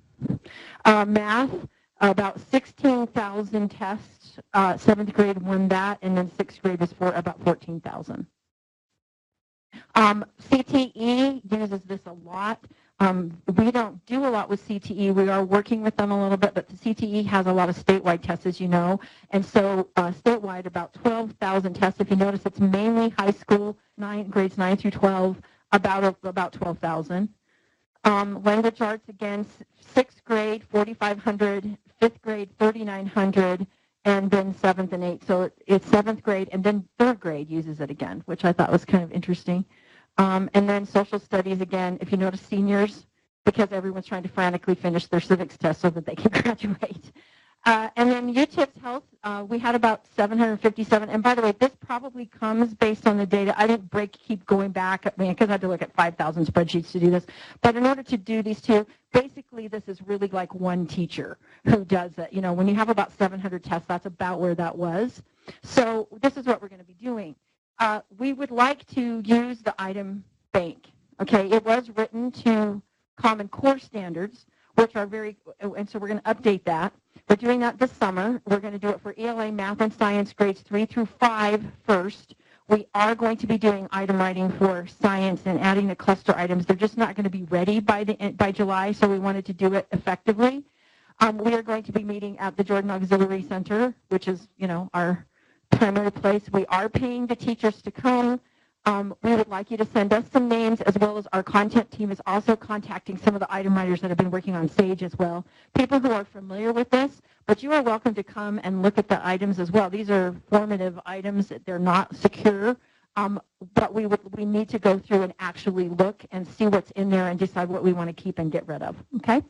Math, about 16,000 tests. 7th grade won that, and then 6th grade was for about 14,000. CTE uses this a lot. We don't do a lot with CTE. We are working with them a little bit, but the CTE has a lot of statewide tests, as you know. And so statewide, about 12,000 tests. If you notice, it's mainly high school, grades 9 through 12, about 12,000. Language arts, again, 6th grade, 4,500, 5th grade, 3,900, and then 7th and 8th. So it's 7th grade, and then 3rd grade uses it again, which I thought was kind of interesting. And then social studies again, if you notice seniors, because everyone's trying to frantically finish their civics test so that they can graduate. And then UTIPS Health, we had about 757. And by the way, this probably comes based on the data. I didn't keep going back, because I had to look at 5,000 spreadsheets to do this. But in order to do these two, basically this is really like one teacher who does it. You know, when you have about 700 tests, that's about where that was. So this is what we're going to be doing. We would like to use the item bank. Okay, it was written to Common Core standards, which are and so we're going to update that. We're doing that this summer. We're going to do it for ELA, math, and science grades 3 through 5 first. We are going to be doing item writing for science and adding the cluster items. They're just not going to be ready by July, so we wanted to do it effectively. We are going to be meeting at the Jordan Auxiliary Center, which is, you know, our primary place. We are paying the teachers to come. We would like you to send us some names, as well as our content team is also contacting some of the item writers that have been working on SAGE as well. People who are familiar with this, but you are welcome to come and look at the items as well. These are formative items. They're not secure, but we need to go through and actually look and see what's in there and decide what we want to keep and get rid of, okay?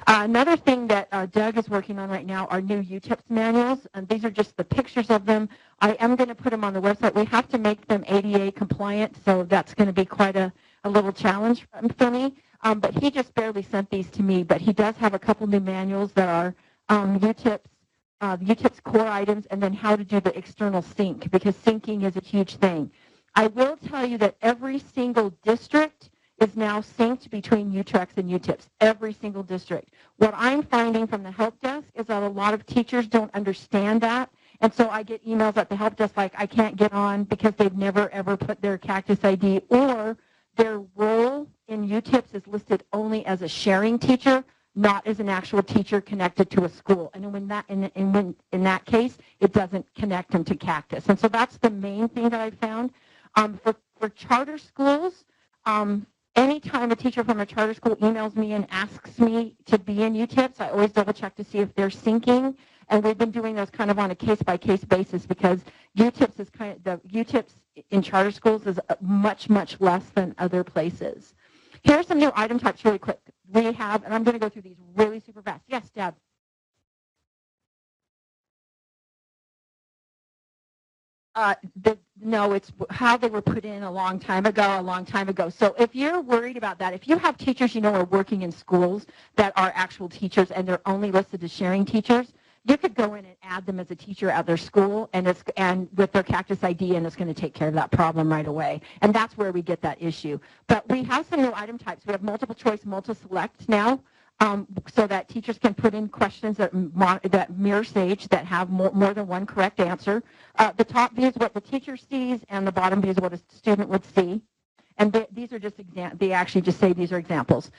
Another thing that Doug is working on right now are new UTIPS manuals, and these are just the pictures of them. I am going to put them on the website. We have to make them ADA compliant, so that's going to be quite a little challenge for me. But he just barely sent these to me, but he does have a couple new manuals that are UTIPS core items, and then how to do the external sync, because syncing is a huge thing. I will tell you that every single district is now synced between UTREX and UTIPS, every single district. What I'm finding from the help desk is that a lot of teachers don't understand that, and so I get emails at the help desk like, I can't get on because they've never ever put their Cactus ID, or their role in UTIPS is listed only as a sharing teacher, not as an actual teacher connected to a school. And when in that case, it doesn't connect them to Cactus. And so that's the main thing that I found. For charter schools, anytime a teacher from a charter school emails me and asks me to be in UTIPS, I always double check to see if they're syncing. And we've been doing those kind of on a case-by-case basis, because UTIPS is the UTIPS in charter schools is much, much less than other places. Here are some new item types really quick. We have, and I'm going to go through these really super fast. Yes, Deb. No, it's how they were put in a long time ago. So if you're worried about that, if you have teachers you know are working in schools that are actual teachers and they're only listed as sharing teachers, you could go in and add them as a teacher at their school and with their Cactus ID, and it's going to take care of that problem right away. And that's where we get that issue. But we have some new item types. We have multiple choice, multi-select now. So that teachers can put in questions that mirror SAGE, that have more than one correct answer. The top view is what the teacher sees, and the bottom view is what a student would see. And these are just they actually just say these are examples.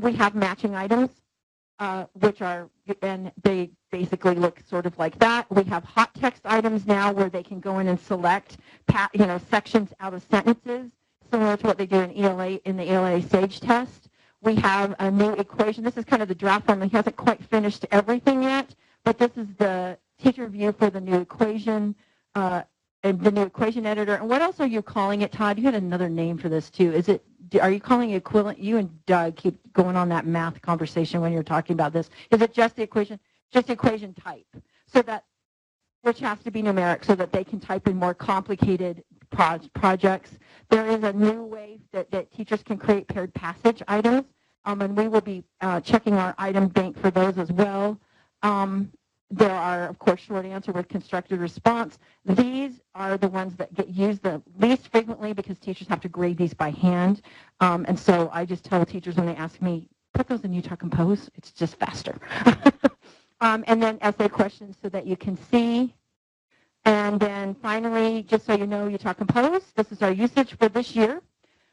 We have matching items, which are, and they basically look sort of like that. We have hot text items now, where they can go in and select sections out of sentences, similar to what they do in the ELA SAGE test. We have a new equation. This is kind of the draft form. He hasn't quite finished everything yet, but this is the teacher view for the new equation and the new equation editor. And what else are you calling it, Todd? You had another name for this too. Are you calling it equivalent? You and Doug keep going on that math conversation when you're talking about this. Is it just the equation? Just the equation type, which has to be numeric, so that they can type in more complicated projects. There is a new way that teachers can create paired passage items, and we will be checking our item bank for those as well. There are, of course, short answer with constructed response. These are the ones that get used the least frequently, because teachers have to grade these by hand. And so I just tell teachers when they ask me, put those in Utah Compose. It's just faster. And then essay questions so that you can see. And then finally, just so you know, Utah Compose, this is our usage for this year.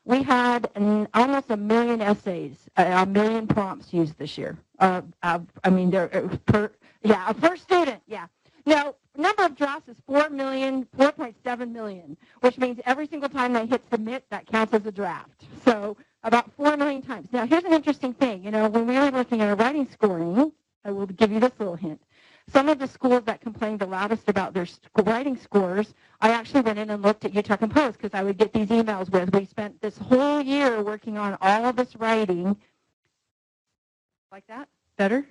We had almost 1 million essays, 1 million prompts used this year. I mean, per student, yeah. Now, number of drafts is 4.7 million, which means every single time they hit submit, that counts as a draft. So about 4 million times. Now, here's an interesting thing. When we were looking at our writing scoring, I will give you this little hint. some of the schools that complained the loudest about their writing scores, I actually went in and looked at Utah Compose because I would get these emails with, we spent this whole year working on all of this writing. Like that? Better?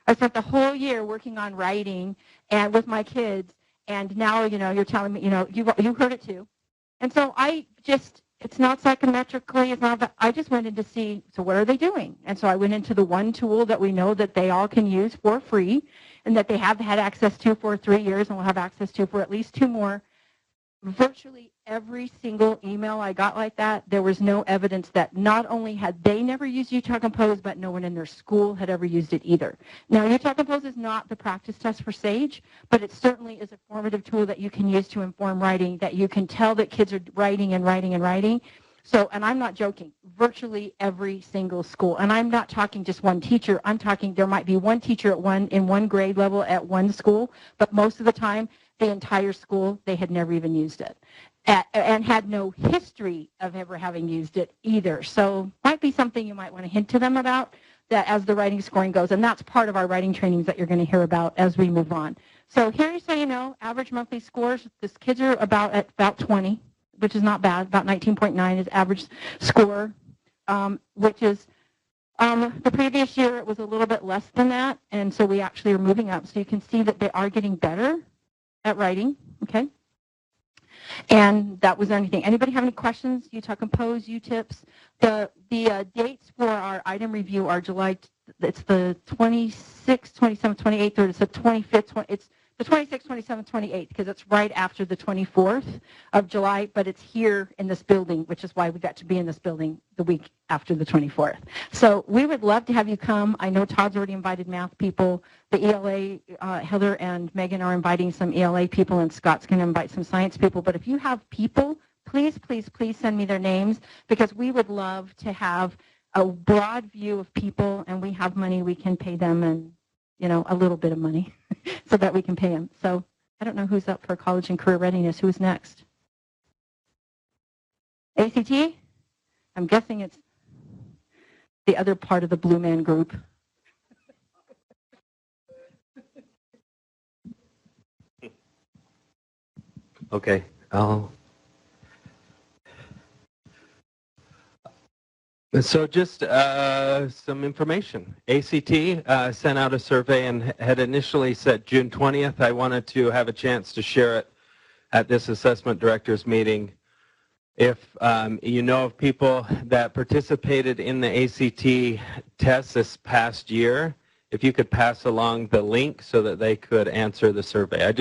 I spent the whole year working on writing and with my kids, and now, you're telling me, you heard it too. And so it's not psychometrically, it's not, I just went in to see, so what are they doing? And so I went into the one tool that we know that they all can use for free and that they have had access to for 3 years and will have access to for at least 2 more. Virtually every single email I got like that, there was no evidence that not only had they never used Utah Compose, but no one in their school had ever used it either. Now, Utah Compose is not the practice test for SAGE, but it certainly is a formative tool that you can use to inform writing, that you can tell that kids are writing and writing and writing. So, and I'm not joking, virtually every single school. And I'm not talking just one teacher. I'm talking there might be one teacher in one grade level at one school, but most of the time, the entire school, they had never even used it and had no history of ever having used it either. So might be something you might want to hint to them about that as the writing scoring goes. And that's part of our writing trainings that you're going to hear about as we move on. So here, so you know, average monthly scores, the kids are at about 20, which is not bad. About 19.9 is average score, which is the previous year it was a little bit less than that. And so we actually are moving up. So you can see that they are getting better at writing, okay? And that was anything. Anybody have any questions? Utah Compose, UTIPs. The dates for our item review are July, it's the 26th, 27th, 28th, or it's the 25th, it's the 26th, 27th, 28th, because it's right after the 24th of July, but it's here in this building, which is why we got to be in this building the week after the 24th. So we would love to have you come. I know Todd's already invited math people. The ELA, Heather and Megan are inviting some ELA people, and Scott's going to invite some science people. But if you have people, please, please, please send me their names, because we would love to have a broad view of people, and we have money we can pay them, and a little bit of money so that we can pay them. So I don't know who's up for college and career readiness. Who's next? ACT? I'm guessing it's the other part of the Blue Man Group. Okay. So just some information. ACT sent out a survey and had initially said June 20th. I wanted to have a chance to share it at this assessment directors meeting. If you know of people that participated in the ACT test this past year, if you could pass along the link so that they could answer the survey.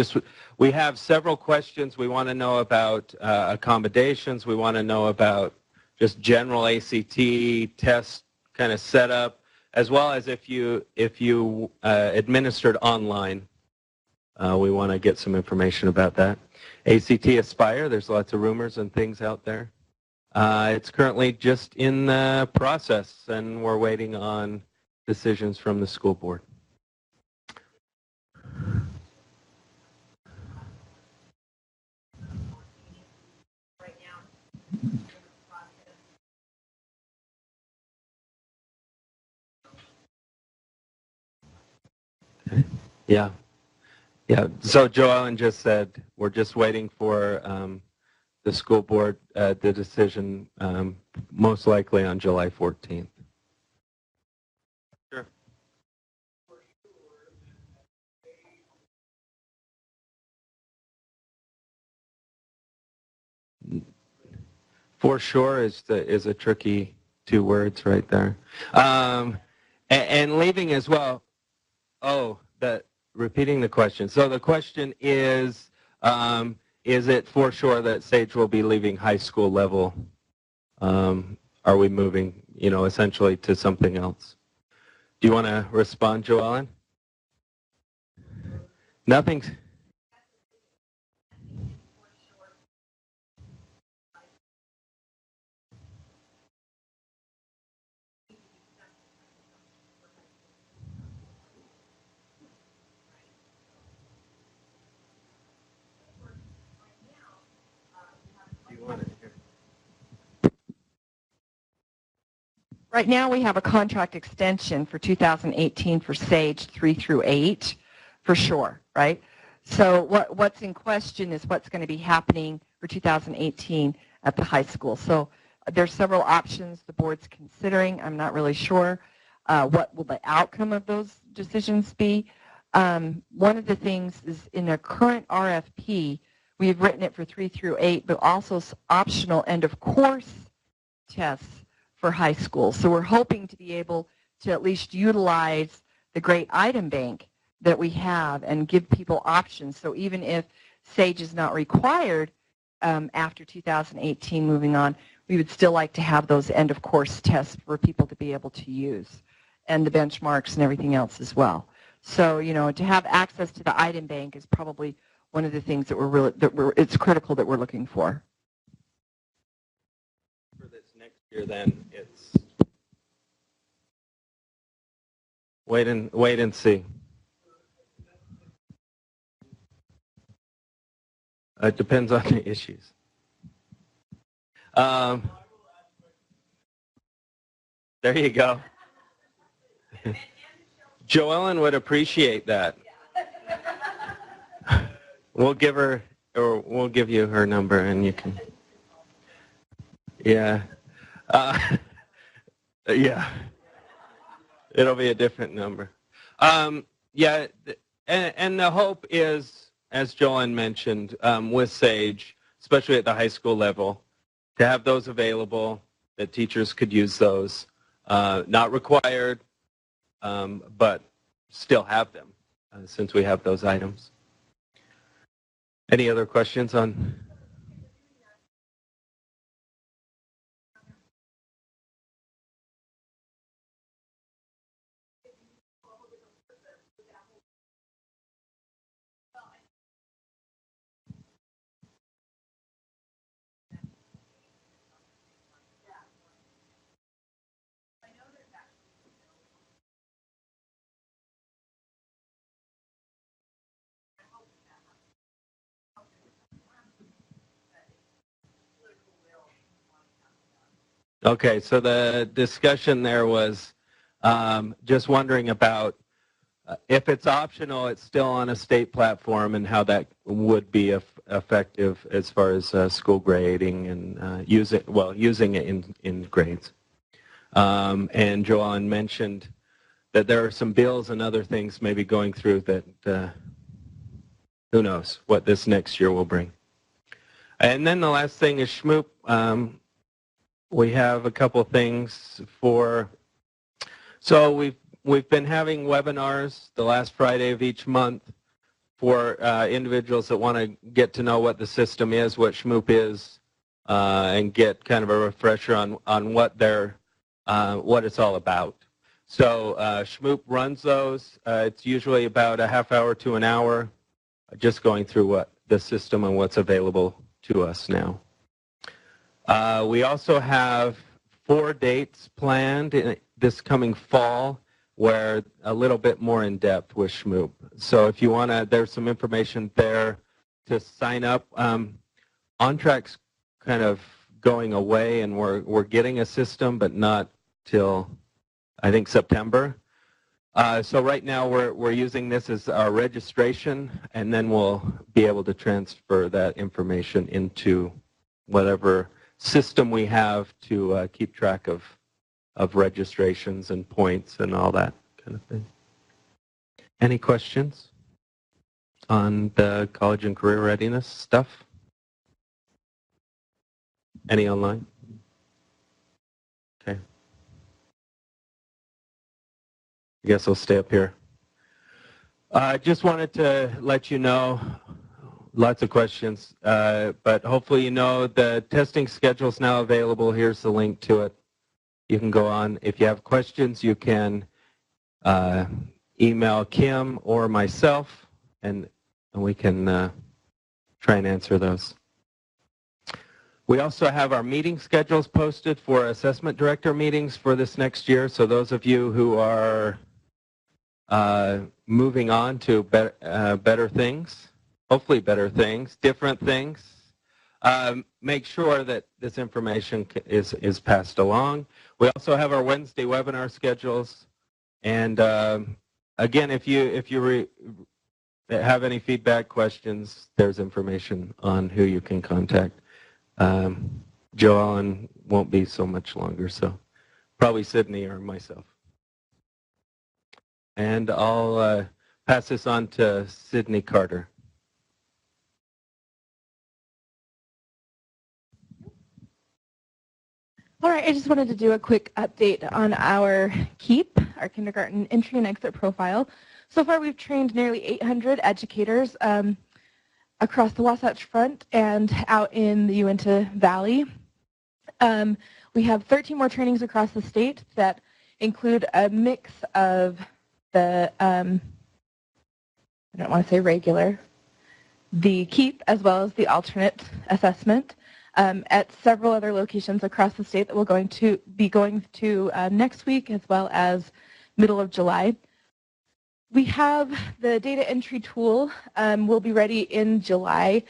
We have several questions. We want to know about accommodations. We want to know about just general ACT test kind of setup, as well as if you administered online. We want to get some information about that. ACT Aspire, there's lots of rumors and things out there. It's currently just in the process, and we're waiting on decisions from the school board. Yeah. Yeah. So Joellen just said we're just waiting for the school board, the decision most likely on July 14th. Sure. For sure is a tricky 2 words right there. And leaving as well. Oh, repeating the question. So the question is it for sure that Sage will be leaving high school level? Are we moving, essentially to something else? Do you want to respond, Joellen? Nothing. Right now we have a contract extension for 2018 for SAGE 3 through 8 for sure, right? So what's in question is what's going to be happening for 2018 at the high school. So there's several options the board's considering. I'm not really sure what will the outcome of those decisions be. One of the things is in the current RFP, we've written it for 3 through 8, but also optional end of course tests for high school. So we're hoping to be able to at least utilize the great item bank that we have and give people options. So even if SAGE is not required after 2018 moving on, we would still like to have those end of course tests for people to be able to use, and the benchmarks and everything else as well. So, you know, to have access to the item bank is probably one of the things that it's critical that we're looking for. For this next year, then it's wait and see. It depends on the issues. There you go. Joellen would appreciate that. We'll give her, or we'll give you her number, and you can. Yeah. Yeah. It'll be a different number. Yeah, and the hope is, as Joellen mentioned, with SAGE, especially at the high school level, to have those available, that teachers could use those. Not required, but still have them since we have those items. Any other questions on? Okay, so the discussion there was just wondering about if it's optional, it's still on a state platform, and how that would be effective as far as school grading and using it in grades. And Joanne mentioned that there are some bills and other things maybe going through that who knows what this next year will bring. And then the last thing is SHMOOP. We have a couple things for, so we've been having webinars the last Friday of each month for individuals that want to get to know what the system is, what SHMOOP is, and get kind of a refresher on what it's all about. So SHMOOP runs those. It's usually about a half hour to an hour, just going through what the system and what's available to us now. We also have 4 dates planned in this coming fall where a little bit more in depth with SHMOOP. So if you want to, there's some information there to sign up. OnTrack's kind of going away, and we're getting a system, but not till I think September. So right now we're using this as our registration, and then we'll be able to transfer that information into whatever system we have to keep track of registrations and points and all that kind of thing. Any questions on the college and career readiness stuff? Any online? Okay. I guess I'll stay up here. I just wanted to let you know, lots of questions, but hopefully you know the testing schedule is now available. Here's the link to it. You can go on. If you have questions, you can email Kim or myself, and we can try and answer those. We also have our meeting schedules posted for assessment director meetings for this next year. So those of you who are moving on to better things, hopefully better things, different things, make sure that this information is passed along. We also have our Wednesday webinar schedules, and again, if you have any feedback, questions, there's information on who you can contact. Joellen won't be so much longer, so probably Sydney or myself. And I'll pass this on to Sydney Carter. All right, I just wanted to do a quick update on our KEEP, our kindergarten entry and exit profile. So far we've trained nearly 800 educators across the Wasatch Front and out in the Uinta Valley. We have 13 more trainings across the state that include a mix of the, I don't want to say regular, the KEEP as well as the alternate assessment. At several other locations across the state that we're going to be going to next week as well as middle of July. We have the data entry tool will be ready in July.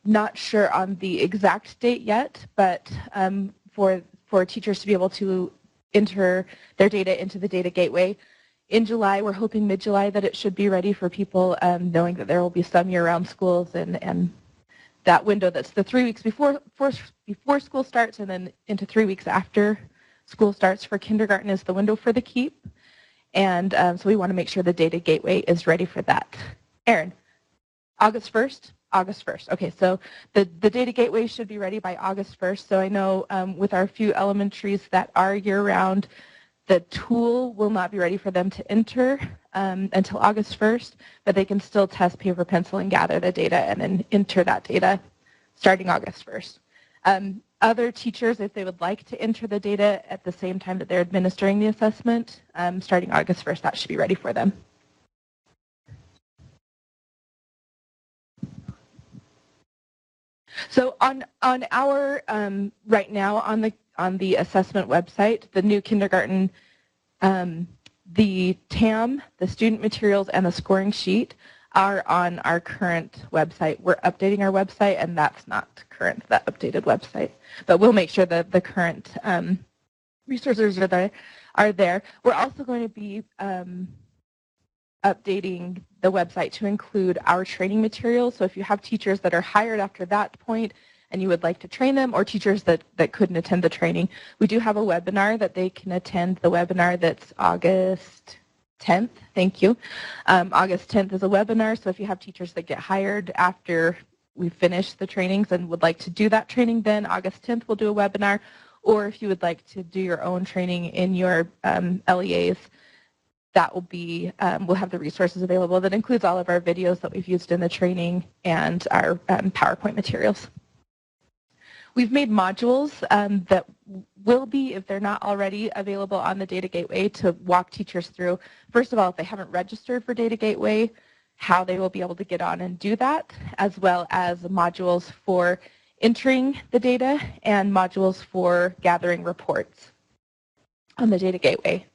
Not sure on the exact date yet, but for teachers to be able to enter their data into the data gateway. In July, we're hoping mid-July that it should be ready for people, knowing that there will be some year-round schools and that window that's the 3 weeks before school starts and then into 3 weeks after school starts for kindergarten is the window for the KEEP. And so we want to make sure the data gateway is ready for that. Erin, August 1st? August 1st. Okay, so the data gateway should be ready by August 1st. So I know with our few elementaries that are year-round, the tool will not be ready for them to enter until August 1st, but they can still test paper, pencil, and gather the data and then enter that data starting August 1st. Other teachers, if they would like to enter the data at the same time that they're administering the assessment, starting August 1st, that should be ready for them. So on our right now on the assessment website, the new kindergarten, the TAM, the student materials, and the scoring sheet are on our current website. We're updating our website, and that's not current, that updated website. But we'll make sure that the current resources are there. We're also going to be updating the website to include our training materials. So if you have teachers that are hired after that point and you would like to train them, or teachers that couldn't attend the training, we do have a webinar that they can attend, the webinar that's August 10th. Thank you. August 10th is a webinar, so if you have teachers that get hired after we finish the trainings and would like to do that training, then August 10th we'll do a webinar. Or if you would like to do your own training in your LEAs, that will be, we'll have the resources available. That includes all of our videos that we've used in the training and our PowerPoint materials. We've made modules that will be, if they're not already available on the Data Gateway, to walk teachers through, first of all, if they haven't registered for Data Gateway, how they will be able to get on and do that, as well as modules for entering the data and modules for gathering reports on the Data Gateway.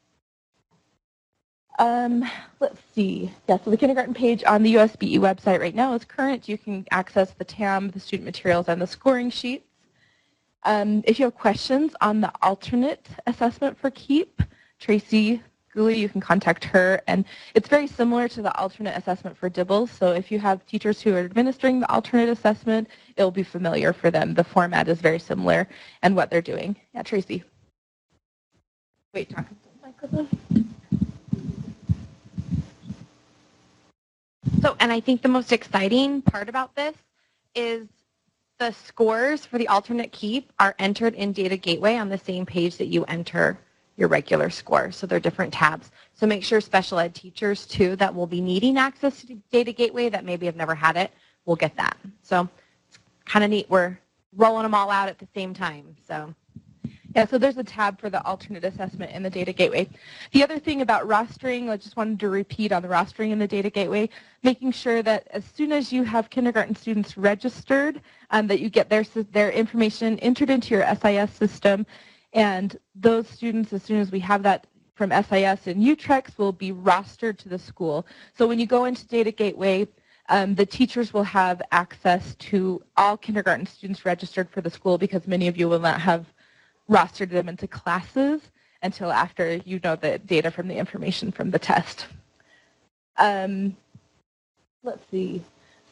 Let's see. Yeah, so the kindergarten page on the USBE website right now is current. You can access the TAM, the student materials, and the scoring sheets. If you have questions on the alternate assessment for KEEP, Tracy Gooley, you can contact her. And it's very similar to the alternate assessment for DIBELS. So if you have teachers who are administering the alternate assessment, it will be familiar for them. The format is very similar and what they're doing. Yeah, Tracy. Wait, talk to the microphone. So, and I think the most exciting part about this is the scores for the alternate KEEP are entered in Data Gateway on the same page that you enter your regular score. So they're different tabs. So make sure special ed teachers, too, that will be needing access to Data Gateway that maybe have never had it will get that. So it's kind of neat. We're rolling them all out at the same time. So. Yeah, so there's a tab for the alternate assessment in the Data Gateway. The other thing about rostering, I just wanted to repeat on the rostering in the Data Gateway, making sure that as soon as you have kindergarten students registered, that you get their information entered into your SIS system, and those students, as soon as we have that from SIS and UTREX, will be rostered to the school. So when you go into Data Gateway, the teachers will have access to all kindergarten students registered for the school, because many of you will not have rostered them into classes until after you know the data from the information from the test. Let's let's see.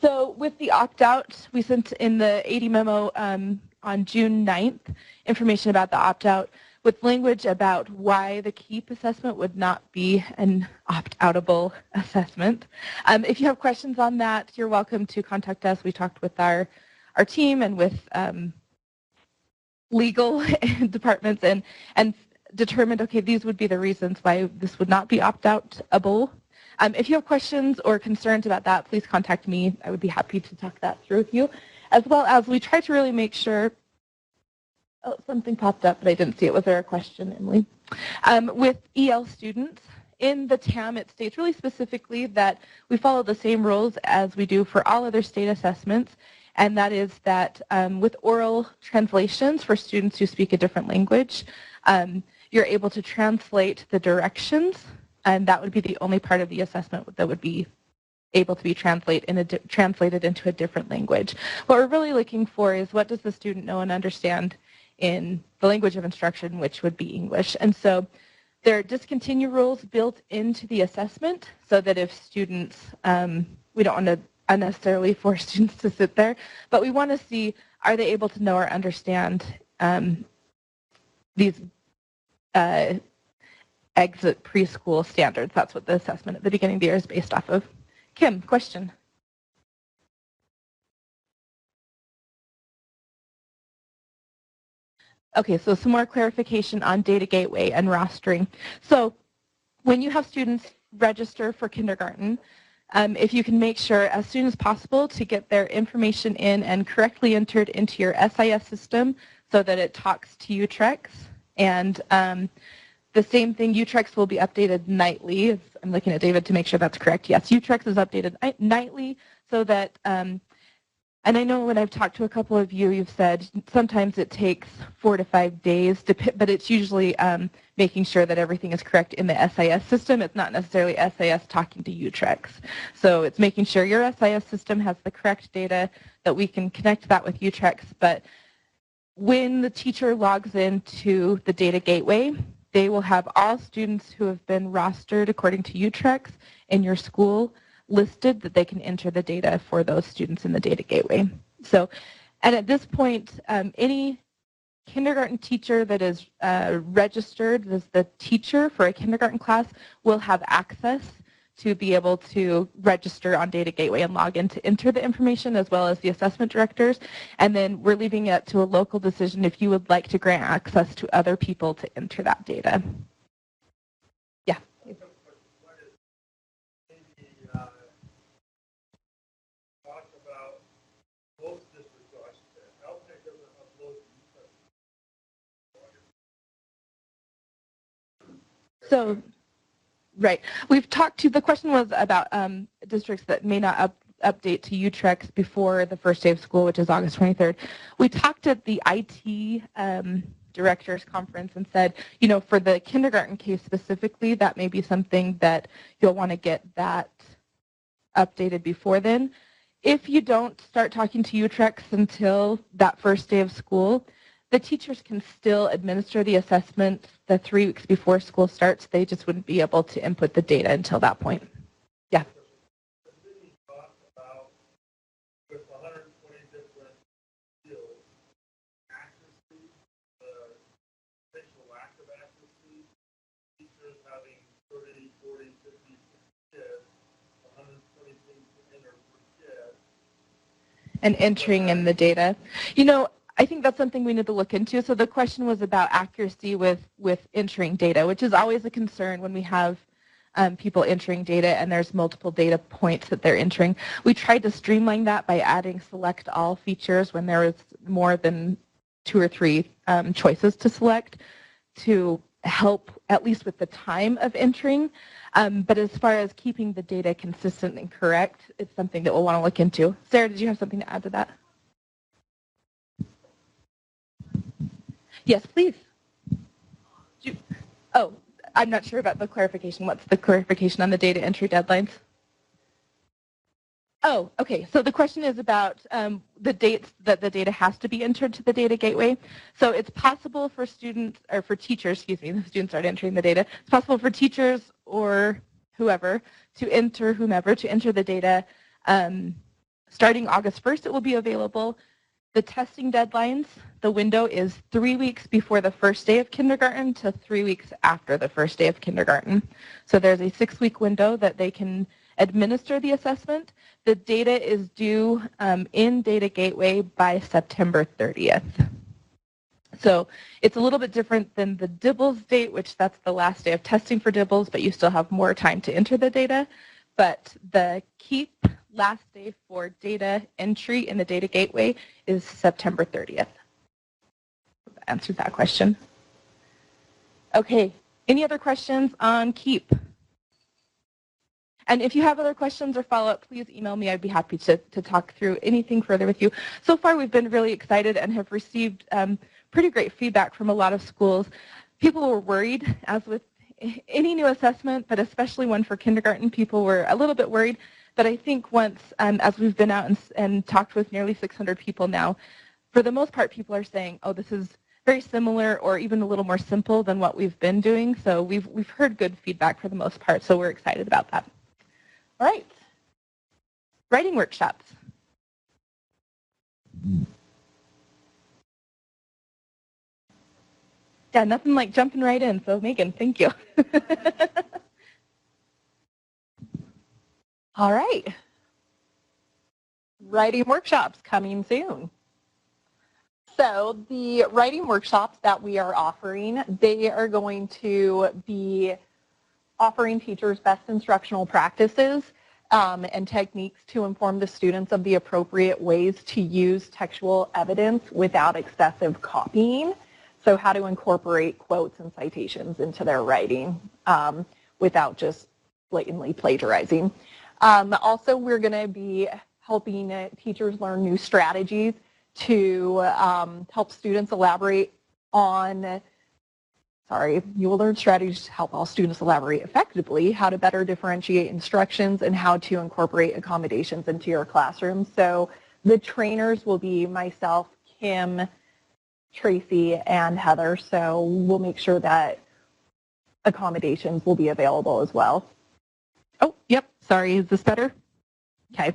So with the opt-out, we sent in the AD memo on June 9th information about the opt-out with language about why the KEEP assessment would not be an opt-outable assessment. If you have questions on that, you're welcome to contact us. We talked with our team and with legal departments and determined, okay, these would be the reasons why this would not be opt-outable. If you have questions or concerns about that, please contact me. I would be happy to talk that through with you. As well as we try to really make sure, oh, something popped up, but I didn't see it. Was there a question, Emily? With EL students, in the TAM, it states really specifically that we follow the same rules as we do for all other state assessments, and that is that with oral translations for students who speak a different language, you're able to translate the directions, and that would be the only part of the assessment that would be able to be translated into a different language. What we're really looking for is what does the student know and understand in the language of instruction, which would be English. And so there are discontinue rules built into the assessment so that if students, we don't want to unnecessarily force students to sit there, but we want to see, are they able to know or understand these exit preschool standards. That's what the assessment at the beginning of the year is based off of. Kim, question? Okay, so some more clarification on data gateway and rostering. So when you have students register for kindergarten, if you can make sure as soon as possible to get their information in and correctly entered into your SIS system so that it talks to UTREX. And the same thing, UTREX will be updated nightly. I'm looking at David to make sure that's correct. Yes, UTREX is updated nightly so that, and I know when I've talked to a couple of you, you've said sometimes it takes 4 to 5 days, but it's usually making sure that everything is correct in the SIS system. It's not necessarily SIS talking to UTREX. So it's making sure your SIS system has the correct data, that we can connect that with UTREX. But when the teacher logs into the data gateway, they will have all students who have been rostered according to UTREX in your school listed that they can enter the data for those students in the data gateway. So, and at this point, any kindergarten teacher that is registered as the teacher for a kindergarten class will have access to be able to register on Data Gateway and log in to enter the information, as well as the assessment directors. And then we're leaving it to a local decision if you would like to grant access to other people to enter that data. Yeah. So, right. We've talked to, the question was about districts that may not update to UTREX before the first day of school, which is August 23rd. We talked at the IT directors conference and said, you know, for the kindergarten case specifically, that may be something that you'll want to get that updated before then. If you don't start talking to UTREX until that first day of school, the teachers can still administer the assessment the 3 weeks before school starts. They just wouldn't be able to input the data until that point. Yeah. And entering in the data. You know, I think that's something we need to look into. So the question was about accuracy with entering data, which is always a concern when we have people entering data and there's multiple data points that they're entering. We tried to streamline that by adding select all features when there was more than 2 or 3 choices to select to help at least with the time of entering. But as far as keeping the data consistent and correct, it's something that we'll want to look into. Sarah, did you have something to add to that? Yes, please. Oh, I'm not sure about the clarification. What's the clarification on the data entry deadlines? Oh, okay. So the question is about the dates that the data has to be entered to the data gateway. So it's possible for students, or for teachers, excuse me, the students aren't entering the data. It's possible for teachers or whoever to enter the data Starting August 1st, it will be available. The testing deadlines, the window is 3 weeks before the first day of kindergarten to 3 weeks after the first day of kindergarten. So there's a 6-week window that they can administer the assessment. The data is due in Data Gateway by September 30th. So it's a little bit different than the DIBELS date, which that's the last day of testing for DIBELS, but you still have more time to enter the data. But the KEEP last day for data entry in the Data Gateway is September 30th. Answered that question. Okay, any other questions on KEEP? And if you have other questions or follow-up, please email me. I'd be happy to talk through anything further with you. So far, we've been really excited and have received pretty great feedback from a lot of schools. People were worried, as with any new assessment, but especially one for kindergarten, people were a little bit worried. But I think once, as we've been out and talked with nearly 600 people now, for the most part, people are saying, oh, this is very similar or even a little more simple than what we've been doing. So we've heard good feedback for the most part, so we're excited about that. All right, writing workshops. Yeah, nothing like jumping right in, so Megan, thank you. All right, writing workshops coming soon. So the writing workshops that we are offering, they are going to be offering teachers best instructional practices and techniques to inform the students of the appropriate ways to use textual evidence without excessive copying. So how to incorporate quotes and citations into their writing without just blatantly plagiarizing. Also, we're going to be helping teachers learn new strategies to help students elaborate on you will learn strategies to help all students elaborate effectively, how to better differentiate instructions, and how to incorporate accommodations into your classroom. So the trainers will be myself, Kim, Tracy, and Heather. So we'll make sure that accommodations will be available as well. Oh, yep, sorry, is this better? Okay,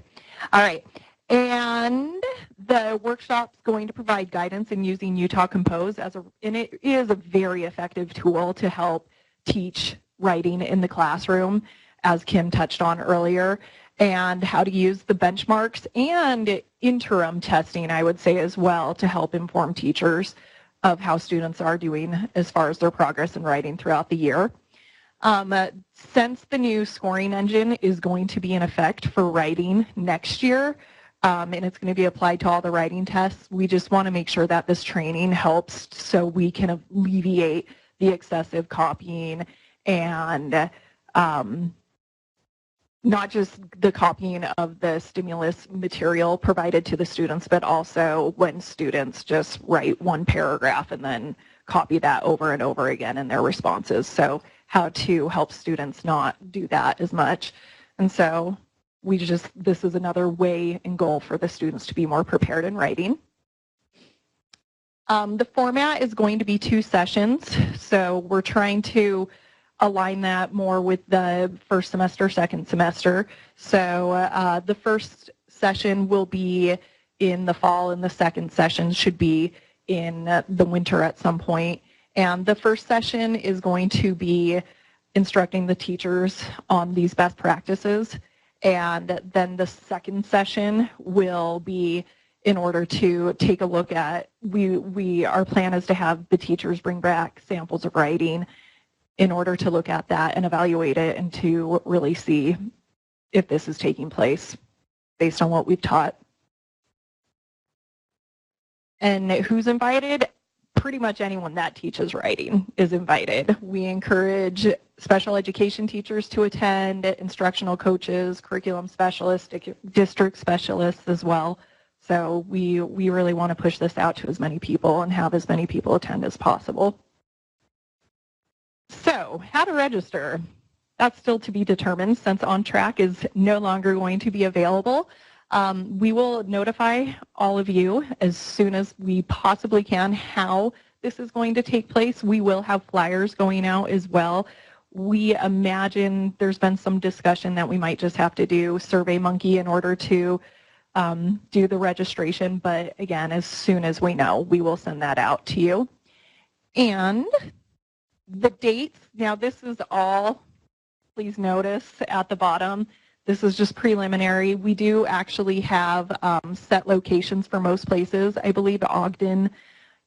all right. And the workshop's going to provide guidance in using Utah Compose and it is a very effective tool to help teach writing in the classroom, as Kim touched on earlier, and how to use the benchmarks and interim testing, I would say, as well, to help inform teachers of how students are doing as far as their progress in writing throughout the year. Since the new scoring engine is going to be in effect for writing next year, and it's going to be applied to all the writing tests, we just want to make sure that this training helps so we can alleviate the excessive copying and not just the copying of the stimulus material provided to the students, but also when students just write one paragraph and then copy that over and over again in their responses. So how to help students not do that as much. And so this is another way and goal for the students to be more prepared in writing. The format is going to be 2 sessions, so we're trying to align that more with the first semester, second semester. So the first session will be in the fall and the second session should be in the winter at some point. And the first session is going to be instructing the teachers on these best practices. And then the second session will be in order to take a look at, our plan is to have the teachers bring back samples of writing in order to look at that and evaluate it and to really see if this is taking place based on what we've taught. And who's invited? Pretty much anyone that teaches writing is invited. We encourage special education teachers to attend, instructional coaches, curriculum specialists, district specialists as well. So we really want to push this out to as many people and have as many people attend as possible. So how to register? That's still to be determined since On Track is no longer going to be available. We will notify all of you as soon as we possibly can how this is going to take place. We will have flyers going out as well We imagine there's been some discussion that we might just have to do SurveyMonkey in order to do the registration, but again, as soon as we know, we will send that out to you. And the dates, now this is all, please notice at the bottom, this is just preliminary. We do actually have set locations for most places. I believe Ogden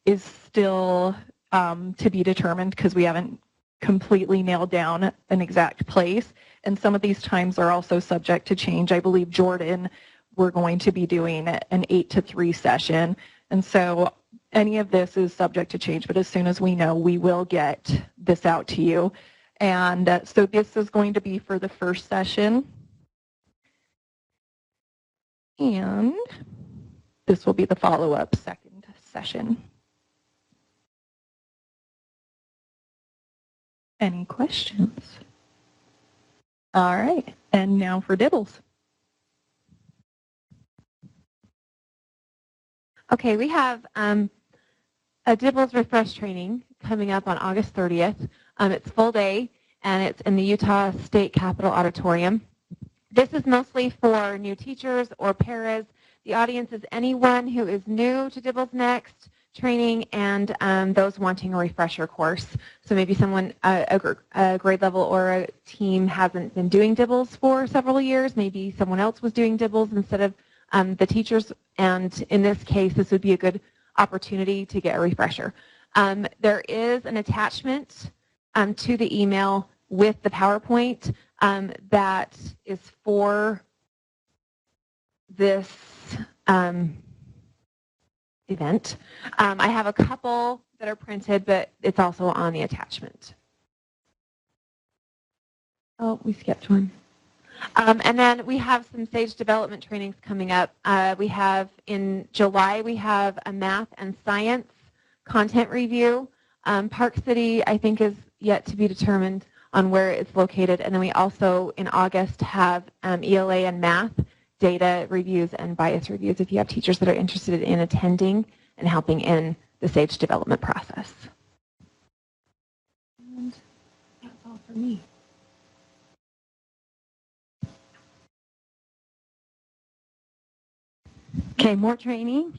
is still to be determined because we haven't completely nailed down an exact place. And some of these times are also subject to change. I believe Jordan, we're going to be doing an 8 to 3 session. And so any of this is subject to change, but as soon as we know, we will get this out to you. And so this is going to be for the first session. And this will be the follow-up second session. Any questions? All right, and now for Dibbles. Okay, we have a Dibbles Refresh training coming up on August 30th. It's full day, and it's in the Utah State Capitol Auditorium. This is mostly for new teachers or paras. The audience is anyone who is new to Dibbles Next training and those wanting a refresher course. So maybe someone, a grade level or a team hasn't been doing Dibbles for several years. Maybe someone else was doing Dibbles instead of the teachers, and in this case, this would be a good opportunity to get a refresher. There is an attachment to the email with the PowerPoint that is for this event. I have a couple that are printed, but it's also on the attachment. Oh, we skipped one. And then we have some SAGE development trainings coming up. We have in July, we have a math and science content review. Park City, I think, is yet to be determined on where it's located. And then we also, in August, have ELA and math data reviews and bias reviews if you have teachers that are interested in attending and helping in the SAGE development process. And that's all for me. Okay, more training.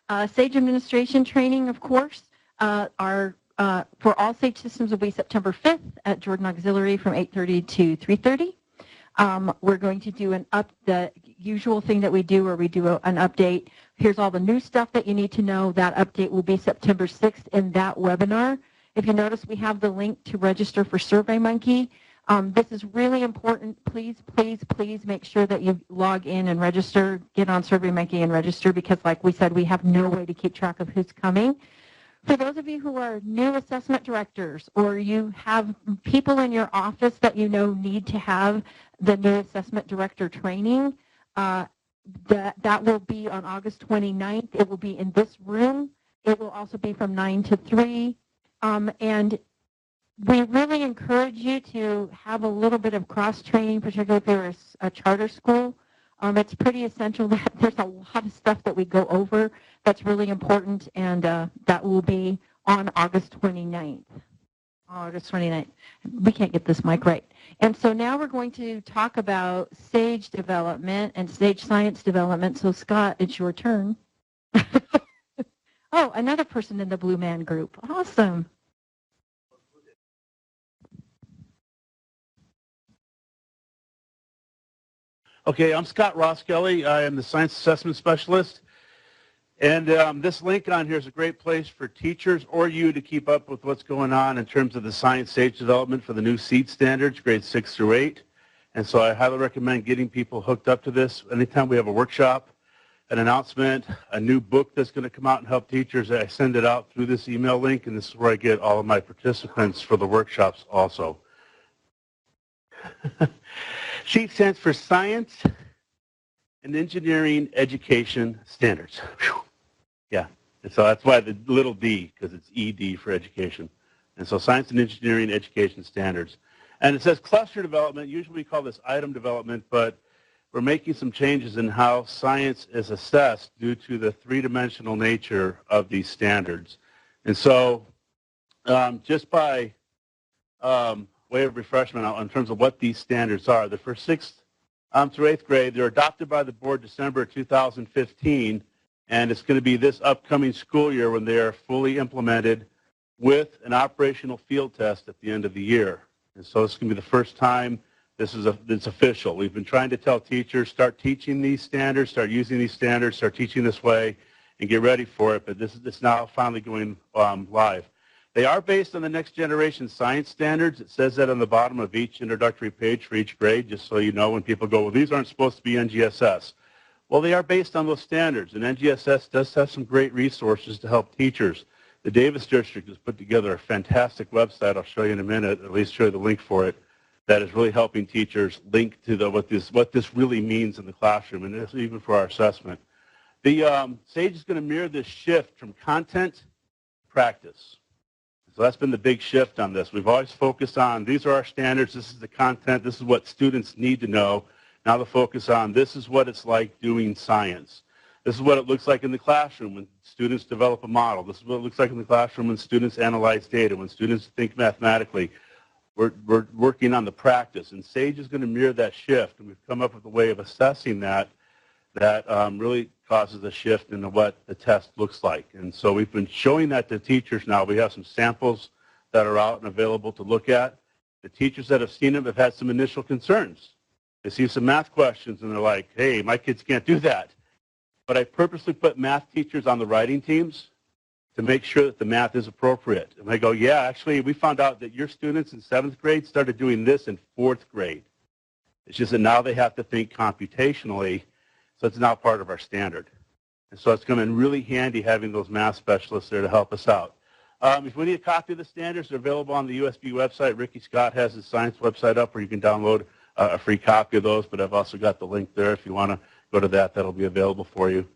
SAGE administration training, of course, for all SAGE systems will be September 5th at Jordan Auxiliary from 8:30 to 3:30. We're going to do the usual thing that we do where we do an update. Here's all the new stuff that you need to know. That update will be September 6th in that webinar. If you notice, we have the link to register for SurveyMonkey. This is really important. Please, please, please make sure that you log in and register, get on SurveyMonkey and register because, like we said, we have no way to keep track of who's coming. For those of you who are new assessment directors or you have people in your office that you know need to have the new assessment director training, that will be on August 29th. It will be in this room. It will also be from 9 to 3. And we really encourage you to have a little bit of cross-training, particularly if you're a charter school. It's pretty essential that there's a lot of stuff that we go over that's really important, and that will be on August 29th. August 29th. We can't get this mic right. And so now we're going to talk about SAGE development and SAGE science development. So Scott, it's your turn. Oh, another person in the Blue Man group. Awesome. Okay, I'm Scott Ross-Kelly. I am the Science Assessment Specialist. And this link on here is a great place for teachers or you to keep up with what's going on in terms of the science SAGE development for the new SEED standards, grades 6 through 8. And so I highly recommend getting people hooked up to this. Anytime we have a workshop, an announcement, a new book that's going to come out and help teachers, I send it out through this email link, and this is where I get all of my participants for the workshops also. SEED stands for Science and Engineering Education Standards. Whew. Yeah, and so that's why the little d, because it's ED for education. And so Science and Engineering Education Standards. And it says cluster development. Usually we call this item development, but we're making some changes in how science is assessed due to the three-dimensional nature of these standards. And so just by way of refreshment in terms of what these standards are. They're for 6th through 8th grade. They're adopted by the board December 2015, and it's going to be this upcoming school year when they are fully implemented with an operational field test at the end of the year. And so it's going to be the first time it's official. We've been trying to tell teachers, start teaching these standards, start using these standards, start teaching this way, and get ready for it, but it's now finally going live. They are based on the next generation science standards. It says that on the bottom of each introductory page for each grade, just so you know when people go, well, these aren't supposed to be NGSS. Well, they are based on those standards, and NGSS does have some great resources to help teachers. The Davis District has put together a fantastic website. I'll show you in a minute, at least show you the link for it, that is really helping teachers link to what this really means in the classroom, and this even for our assessment. The SAGE is going to mirror this shift from content to practice. So that's been the big shift on this. We've always focused on, these are our standards, this is the content, this is what students need to know. Now the focus on, this is what it's like doing science. This is what it looks like in the classroom when students develop a model. This is what it looks like in the classroom when students analyze data, when students think mathematically. We're working on the practice, and SAGE is going to mirror that shift, and we've come up with a way of assessing that really causes a shift into what the test looks like. And so we've been showing that to teachers now. We have some samples that are out and available to look at. The teachers that have seen them have had some initial concerns. They see some math questions, and they're like, hey, my kids can't do that. But I purposely put math teachers on the writing teams to make sure that the math is appropriate. And they go, yeah, actually, we found out that your students in 7th grade started doing this in 4th grade. It's just that now they have to think computationally, so it's now part of our standard. And so it's going to be really handy having those math specialists there to help us out. If we need a copy of the standards, they're available on the USB website. Ricky Scott has his science website up where you can download a free copy of those, but I've also got the link there. If you want to go to that, that'll be available for you.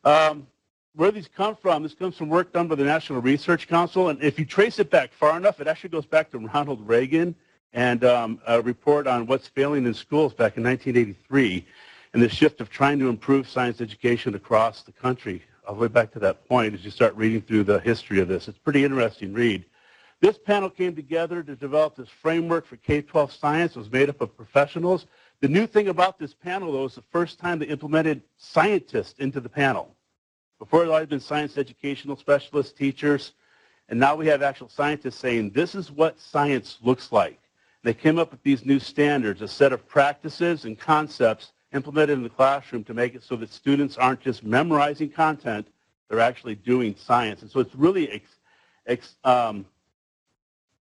Where these come from, this comes from work done by the National Research Council, and if you trace it back far enough, it actually goes back to Ronald Reagan and a report on what's failing in schools back in 1983. And the shift of trying to improve science education across the country, all the way back to that point as you start reading through the history of this. It's a pretty interesting read. This panel came together to develop this framework for K-12 science. It was made up of professionals. The new thing about this panel, though, is the first time they implemented scientists into the panel. Before, it had been science educational specialists, teachers, and now we have actual scientists saying, this is what science looks like. They came up with these new standards, a set of practices and concepts implemented in the classroom to make it so that students aren't just memorizing content, they're actually doing science. And so it's really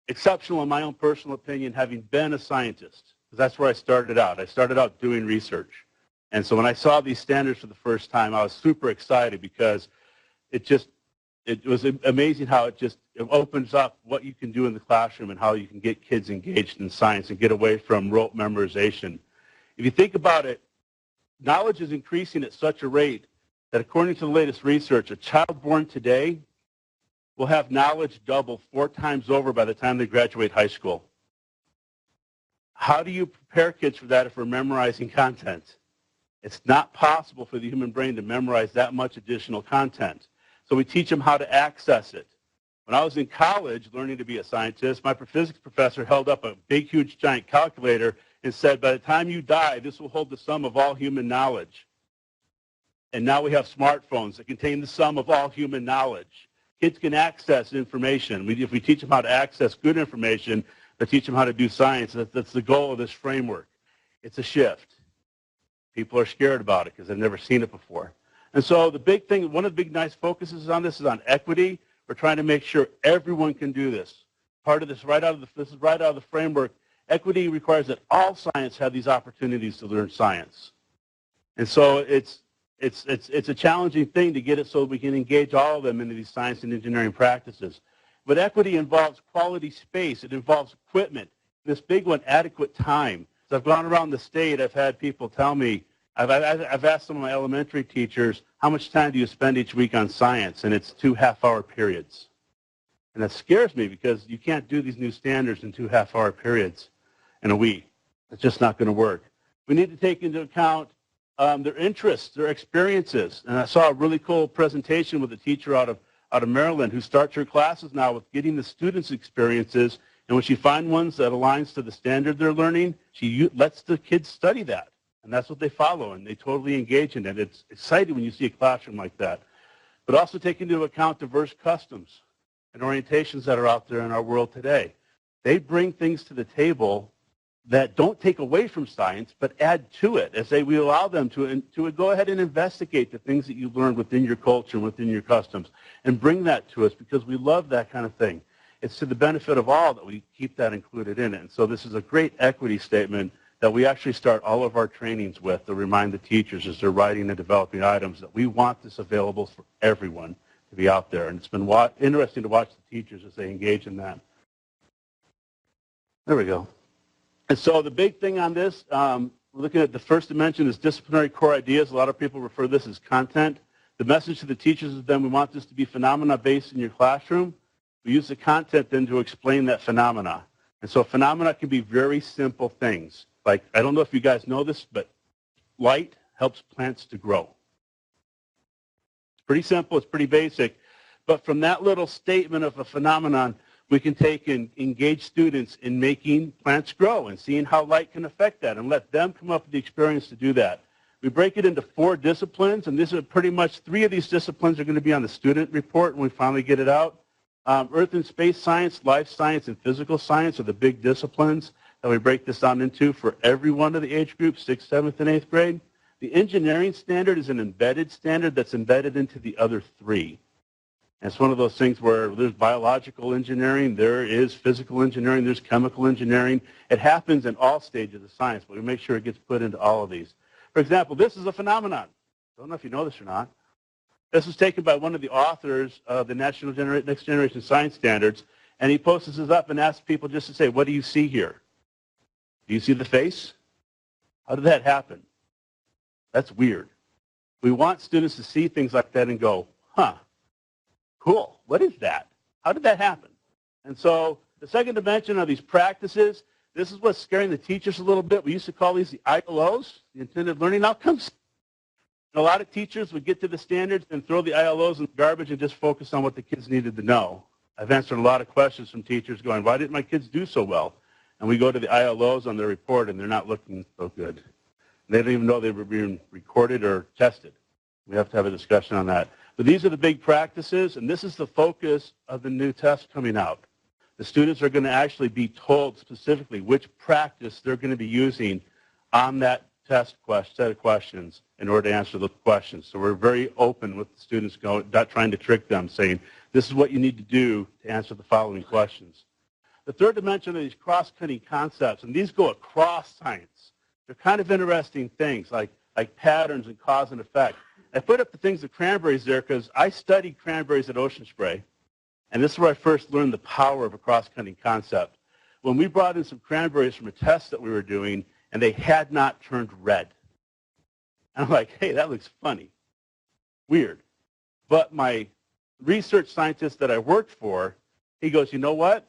exceptional in my own personal opinion, having been a scientist, because that's where I started out. I started out doing research. And so when I saw these standards for the first time, I was super excited because it was amazing how it opens up what you can do in the classroom and how you can get kids engaged in science and get away from rote memorization. If you think about it, knowledge is increasing at such a rate that according to the latest research, a child born today will have knowledge double 4 times over by the time they graduate high school. How do you prepare kids for that if we're memorizing content? It's not possible for the human brain to memorize that much additional content. So we teach them how to access it. When I was in college learning to be a scientist, my physics professor held up a big, huge, giant calculator and said, by the time you die, this will hold the sum of all human knowledge. And now we have smartphones that contain the sum of all human knowledge. Kids can access information. If we teach them how to access good information, but teach them how to do science, that's the goal of this framework. It's a shift. People are scared about it because they've never seen it before. And so the big thing, one of the big nice focuses on this is on equity. We're trying to make sure everyone can do this. Part of this, this is right out of the framework. Equity requires that all science have these opportunities to learn science. And so it's a challenging thing to get it so we can engage all of them into these science and engineering practices. But equity involves quality space. It involves equipment. This big one, adequate time. So I've gone around the state. I've had people tell me, I've asked some of my elementary teachers, how much time do you spend each week on science? And it's 2 half-hour periods. And that scares me because you can't do these new standards in 2 half-hour periods in a week. It's just not going to work. We need to take into account their interests, their experiences. And I saw a really cool presentation with a teacher out of Maryland who starts her classes now with getting the students' experiences And when she finds ones that aligns to the standard they're learning, she lets the kids study that. And that's what they follow, and they totally engage in it. It's exciting when you see a classroom like that. But also take into account diverse customs and orientations that are out there in our world today. They bring things to the table that don't take away from science, but add to it, as we allow them to go ahead and investigate the things that you've learned within your culture, within your customs, and bring that to us because we love that kind of thing. It's to the benefit of all that we keep that included in it. And so this is a great equity statement that we actually start all of our trainings with to remind the teachers as they're writing and developing items that we want this available for everyone to be out there. And it's been interesting to watch the teachers as they engage in that. There we go. And so the big thing on this, we're looking at the first dimension is disciplinary core ideas. A lot of people refer to this as content. The message to the teachers is then we want this to be phenomena-based in your classroom. We use the content then to explain that phenomena. And so phenomena can be very simple things. Like, I don't know if you guys know this, but light helps plants to grow. It's pretty simple. It's pretty basic. But from that little statement of a phenomenon, we can take and engage students in making plants grow and seeing how light can affect that and let them come up with the experience to do that. We break it into 4 disciplines, and this is pretty much 3 of these disciplines are going to be on the student report when we finally get it out. Earth and space science, life science, and physical science are the big disciplines that we break this down into for every one of the age groups, 6th, 7th, and 8th grade. The engineering standard is an embedded standard that's embedded into the other 3. And it's one of those things where there's biological engineering, there is physical engineering, there's chemical engineering. It happens in all stages of science, but we make sure it gets put into all of these. For example, this is a phenomenon. I don't know if you know this or not. This was taken by one of the authors of the Next Generation Science Standards, and he posts this up and asks people just to say, what do you see here? Do you see the face? How did that happen? That's weird. We want students to see things like that and go, huh, cool, what is that? How did that happen? And so the second dimension are these practices. This is what's scaring the teachers a little bit. We used to call these the ILOs, the intended learning outcomes. And a lot of teachers would get to the standards and throw the ILOs in the garbage and just focus on what the kids needed to know. I've answered a lot of questions from teachers going, why didn't my kids do so well? And we go to the ILOs on their report, and they're not looking so good. They don't even know they were being recorded or tested. We have to have a discussion on that. But these are the big practices, and this is the focus of the new test coming out. The students are going to actually be told specifically which practice they're going to be using on that test set of questions in order to answer the questions. So we're very open with the students, not trying to trick them, saying this is what you need to do to answer the following questions. The third dimension are these cross-cutting concepts, and these go across science. They're kind of interesting things like patterns and cause and effect. I put up the things of cranberries there because I studied cranberries at Ocean Spray, and this is where I first learned the power of a cross-cutting concept. When we brought in some cranberries from a test that we were doing, and they had not turned red. And I'm like, hey, that looks funny, weird. But my research scientist that I worked for, he goes, you know what?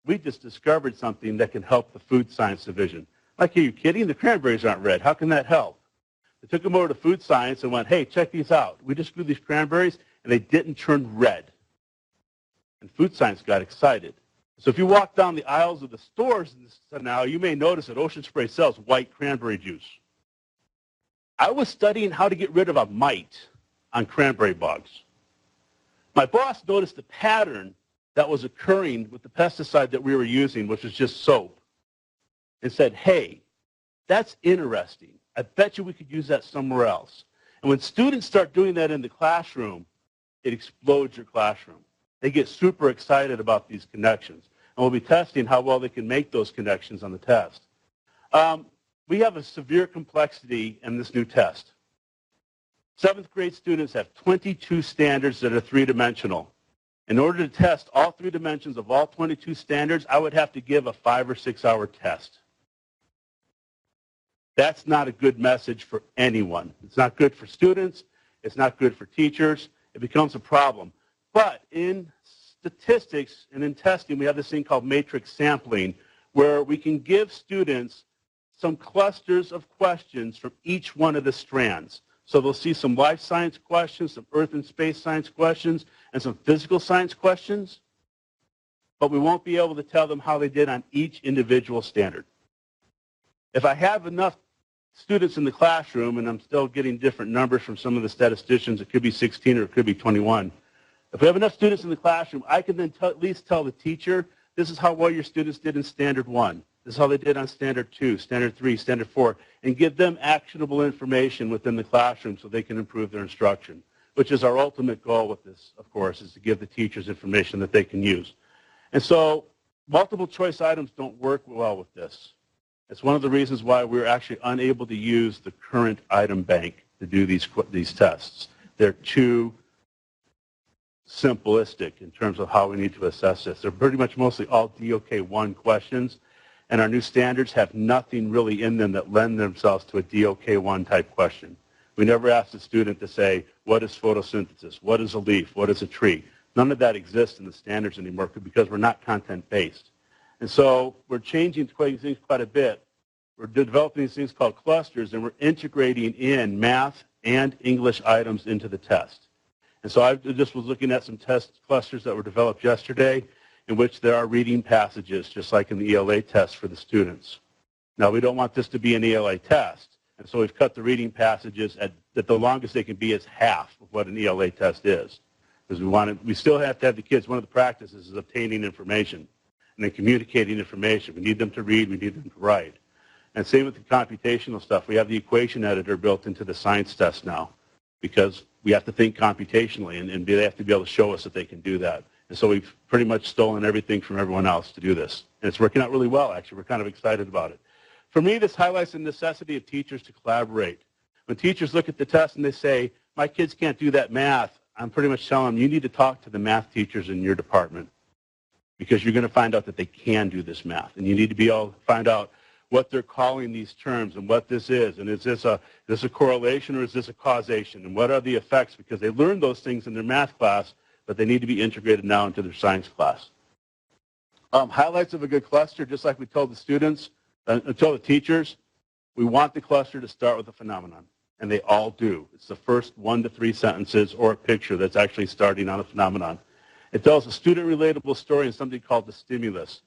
We just discovered something that can help the food science division. Like, are you kidding? The cranberries aren't red. How can that help? They took them over to food science and went, hey, check these out. We just grew these cranberries, and they didn't turn red. And food science got excited. So if you walk down the aisles of the stores now, you may notice that Ocean Spray sells white cranberry juice. I was studying how to get rid of a mite on cranberry bugs. My boss noticed the pattern that was occurring with the pesticide that we were using, which was just soap, and said, hey, that's interesting. I bet you we could use that somewhere else. And when students start doing that in the classroom, it explodes your classroom. They get super excited about these connections. And we'll be testing how well they can make those connections on the test. We have a severe complexity in this new test. 7th grade students have 22 standards that are 3-dimensional. In order to test all 3 dimensions of all 22 standards, I would have to give a 5 or 6 hour test. That's not a good message for anyone. It's not good for students. It's not good for teachers. It becomes a problem. But in statistics and in testing, we have this thing called matrix sampling, where we can give students some clusters of questions from each one of the strands. So they'll see some life science questions, some earth and space science questions, and some physical science questions. but we won't be able to tell them how they did on each individual standard. If I have enough students in the classroom, and I'm still getting different numbers from some of the statisticians, it could be 16 or it could be 21. If we have enough students in the classroom, I can then at least tell the teacher, this is how well your students did in Standard 1. This is how they did on Standard 2, Standard 3, Standard 4, and give them actionable information within the classroom so they can improve their instruction, which is our ultimate goal with this, of course, is to give the teachers information that they can use. And so multiple choice items don't work well with this. It's one of the reasons why we're actually unable to use the current item bank to do these tests. They're too simplistic in terms of how we need to assess this. They're pretty much mostly all DOK1 questions, and our new standards have nothing really in them that lend themselves to a DOK1 type question. We never ask the student to say, what is photosynthesis? What is a leaf? What is a tree? None of that exists in the standards anymore because we're not content-based. And so we're changing things quite a bit. We're developing these things called clusters, and we're integrating in math and English items into the test. And so I just was looking at some test clusters that were developed yesterday in which there are reading passages, just like in the ELA test for the students. Now, we don't want this to be an ELA test, and so we've cut the reading passages at the longest they can be is half of what an ELA test is. Because we still have to have the kids, one of the practices is obtaining information and then communicating information. We need them to read, we need them to write. And same with the computational stuff. We have the equation editor built into the science test now because we have to think computationally, and they have to be able to show us that they can do that. And so we've pretty much stolen everything from everyone else to do this. And it's working out really well, actually. We're kind of excited about it. For me, this highlights the necessity of teachers to collaborate. When teachers look at the test and they say, my kids can't do that math, I'm pretty much telling them, you need to talk to the math teachers in your department because you're going to find out that they can do this math. And you need to be able to find out what they're calling these terms and what this is. And is this a correlation or is this a causation? And what are the effects? Because they learned those things in their math class, but they need to be integrated now into their science class. Highlights of a good cluster, just like we told the students, told the teachers, we want the cluster to start with a phenomenon. And they all do. It's the first 1 to 3 sentences or a picture that's actually starting on a phenomenon. It tells a student-relatable story and something called the stimulus.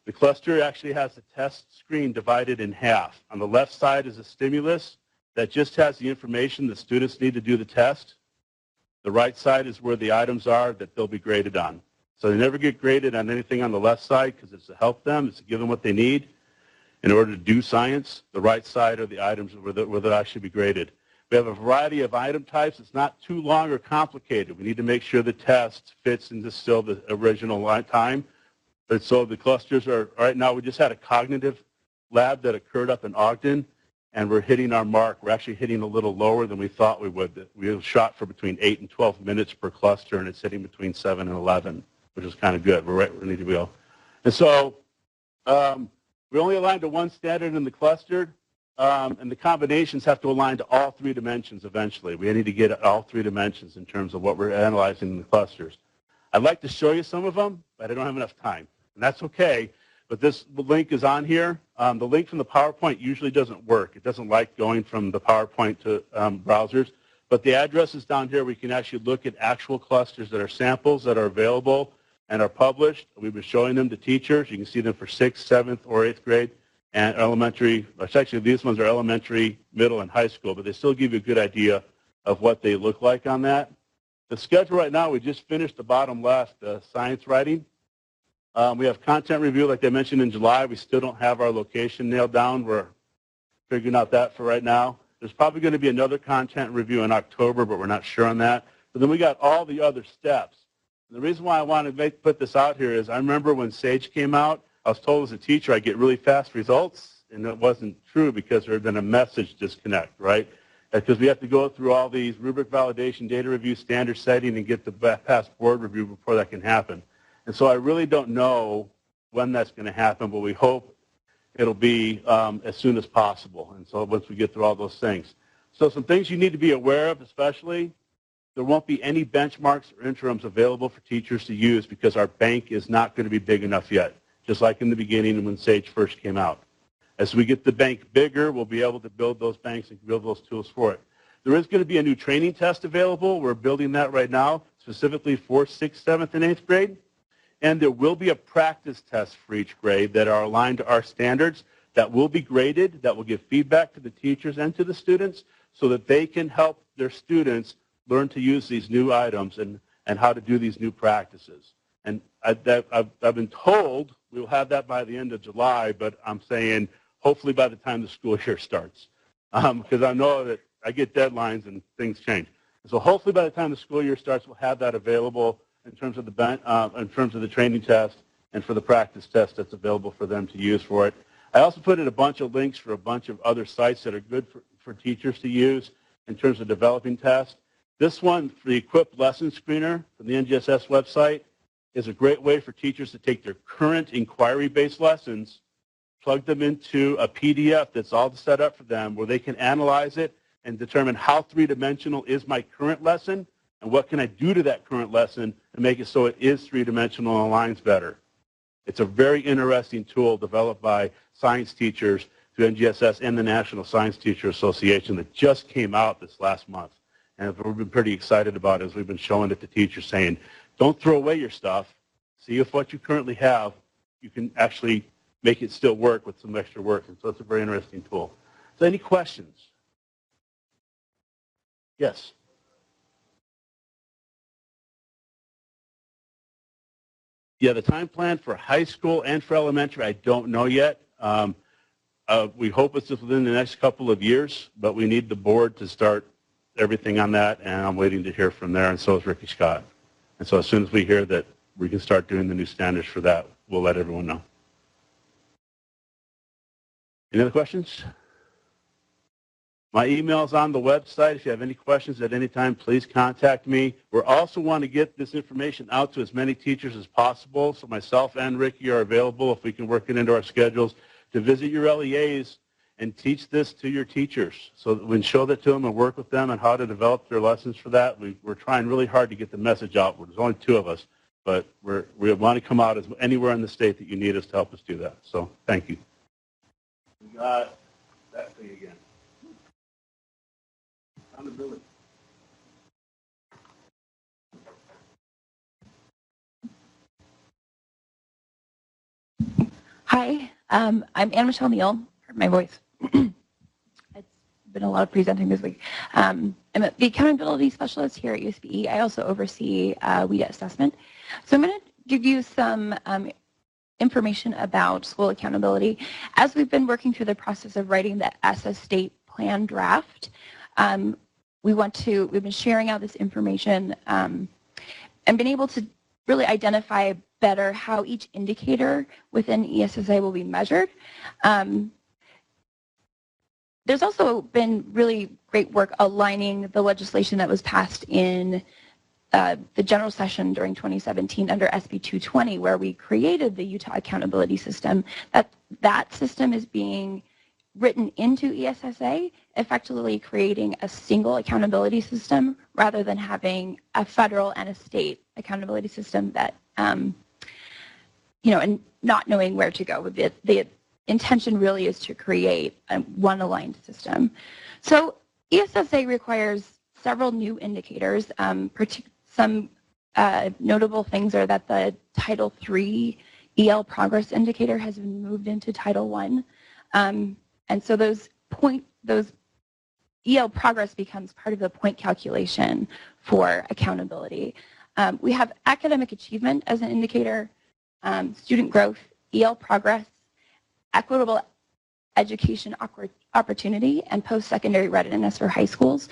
The cluster actually has the test screen divided in half. On the left side is a stimulus that just has the information the students need to do the test. The right side is where the items are that they'll be graded on. So they never get graded on anything on the left side because it's to help them, it's to give them what they need in order to do science. The right side are the items where they'll actually be graded. We have a variety of item types. It's not too long or complicated. We need to make sure the test fits into still the original time. But so the clusters are, right now we just had a cognitive lab that occurred up in Ogden, and we're hitting our mark. We're actually hitting a little lower than we thought we would. We shot for between 8 and 12 minutes per cluster, and it's hitting between 7 and 11, which is kind of good. We're right where we need to go. And so we only aligned to one standard in the cluster, and the combinations have to align to all 3 dimensions eventually. We need to get all 3 dimensions in terms of what we're analyzing in the clusters. I'd like to show you some of them, but I don't have enough time. And that's okay, but the link is on here. The link from the PowerPoint usually doesn't work. It doesn't like going from the PowerPoint to browsers. But the address is down here. We can actually look at actual clusters that are samples that are available and are published. We've been showing them to teachers. You can see them for 6th, 7th, or 8th grade and elementary. Actually, these ones are elementary, middle, and high school, but they still give you a good idea of what they look like on that. The schedule right now, we just finished the bottom left, science writing. We have content review, like I mentioned, in July. We still don't have our location nailed down. We're figuring out that for right now. There's probably going to be another content review in October, but we're not sure on that. But then we got all the other steps. And the reason why I want to put this out here is I remember when SAGE came out, I was told as a teacher I'd get really fast results, and it wasn't true because there had been a message disconnect, right? Because we have to go through all these rubric validation, data review, standard setting, and get the past board review before that can happen. And so I really don't know when that's going to happen, but we hope it'll be as soon as possible. And so once we get through all those things. So some things you need to be aware of, especially, there won't be any benchmarks or interims available for teachers to use because our bank is not going to be big enough yet, just like in the beginning when SAGE first came out. As we get the bank bigger, we'll be able to build those banks and build those tools for it. There is going to be a new training test available. We're building that right now, specifically for 6th, 7th, and 8th grade. And there will be a practice test for each grade that are aligned to our standards that will be graded, that will give feedback to the teachers and to the students so that they can help their students learn to use these new items and how to do these new practices. And I've been told we will have that by the end of July, but I'm saying hopefully by the time the school year starts, because I know that I get deadlines and things change. So hopefully by the time the school year starts, we'll have that available in terms of the training test and for the practice test that's available for them to use for it. I also put in a bunch of links for a bunch of other sites that are good for teachers to use in terms of developing tests. This one, for the Equipped Lesson Screener from the NGSS website, is a great way for teachers to take their current inquiry-based lessons, plug them into a PDF that's all set up for them where they can analyze it and determine how three-dimensional is my current lesson and what can I do to that current lesson and make it so it is three-dimensional and aligns better. It's a very interesting tool developed by science teachers through NGSS and the National Science Teacher Association that just came out this last month. And we've been pretty excited about it as we've been showing it to teachers saying, don't throw away your stuff. See if what you currently have, you can actually make it still work with some extra work. And so it's a very interesting tool. So any questions? Yes. Yeah, the time plan for high school and for elementary, I don't know yet. We hope it's within the next couple of years, but we need the board to start everything on that, and I'm waiting to hear from there, and so is Ricky Scott. And so as soon as we hear that we can start doing the new standards for that, we'll let everyone know. Any other questions? My email's on the website. If you have any questions at any time, please contact me. We also want to get this information out to as many teachers as possible, so myself and Ricky are available if we can work it into our schedules to visit your LEAs and teach this to your teachers so that we can show that to them and work with them on how to develop their lessons for that. We're trying really hard to get the message out. There's only 2 of us, but we want to come out anywhere in the state that you need us to help us do that. So thank you. We got that thing again. Accountability. Hi, I'm Anne Michelle Neal. Heard my voice. It's been a lot of presenting this week. I'm the accountability specialist here at USBE. I also oversee WEDA assessment. So I'm going to give you some information about school accountability. As we've been working through the process of writing the SS state plan draft, we've been sharing out this information and been able to really identify better how each indicator within ESSA will be measured. There's also been really great work aligning the legislation that was passed in the general session during 2017 under SB 220, where we created the Utah Accountability System. That system is being written into ESSA, effectively creating a single accountability system rather than having a federal and a state accountability system that, and not knowing where to go with it. The intention really is to create one aligned system. So ESSA requires several new indicators. Some notable things are that the Title III EL progress indicator has been moved into Title I. And so those EL progress becomes part of the point calculation for accountability. We have academic achievement as an indicator, student growth, EL progress, equitable education opportunity, and post-secondary readiness for high schools.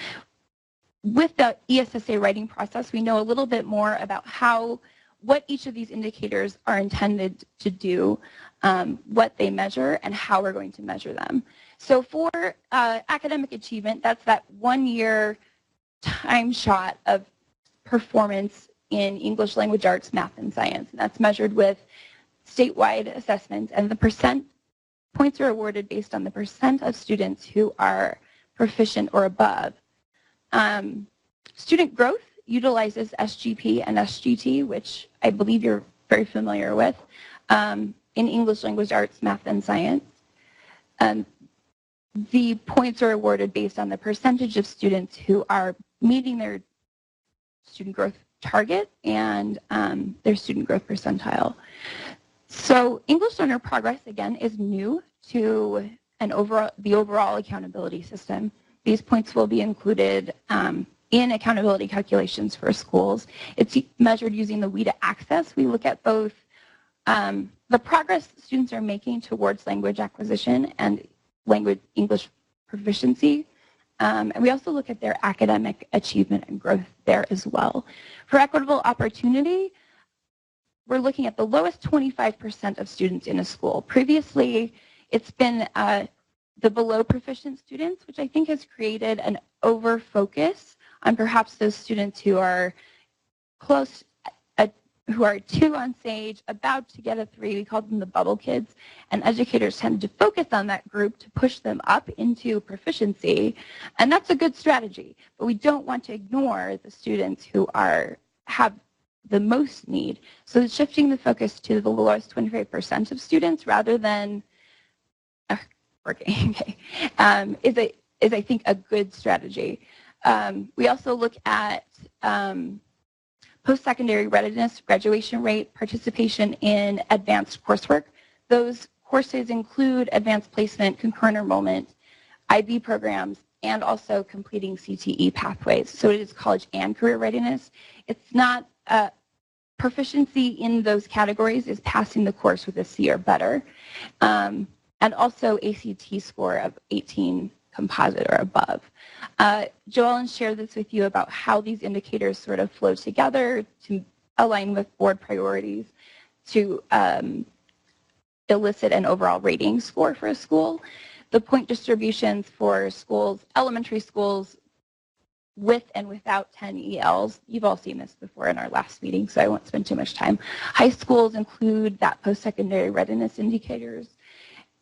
With the ESSA writing process, we know a little bit more about what each of these indicators are intended to do, what they measure, and how we're going to measure them. So for academic achievement, that's that 1-year time shot of performance in English language arts, math, and science. And that's measured with statewide assessments, and the points are awarded based on the percent of students who are proficient or above. Student growth utilizes SGP and SGT, which I believe you're very familiar with, in English language arts, math, and science. The points are awarded based on the percentage of students who are meeting their student growth target and their student growth percentile. So English learner progress, again, is new to the overall accountability system. These points will be included in accountability calculations for schools. It's measured using the WIDA access. We look at both the progress students are making towards language acquisition and English proficiency. And we also look at their academic achievement and growth there as well. For equitable opportunity, we're looking at the lowest 25% of students in a school. Previously, it's been the below proficient students, which I think has created an over-focus on perhaps those students who are close, who are 2 on stage, about to get a 3. We call them the bubble kids. And educators tend to focus on that group to push them up into proficiency. And that's a good strategy. But we don't want to ignore the students who have the most need. So shifting the focus to the lowest 25% of students rather than working is I think a good strategy. We also look at post-secondary readiness, graduation rate, participation in advanced coursework. Those courses include advanced placement, concurrent enrollment, IB programs, and also completing CTE pathways. So it is college and career readiness. It's not proficiency in those categories is passing the course with a C or better. And also ACT score of 18 composite or above. Joellen shared this with you about how these indicators sort of flow together to align with board priorities to elicit an overall rating score for a school. The point distributions for schools, elementary schools with and without 10 ELs, you've all seen this before in our last meeting, so I won't spend too much time. High schools include that post-secondary readiness indicators,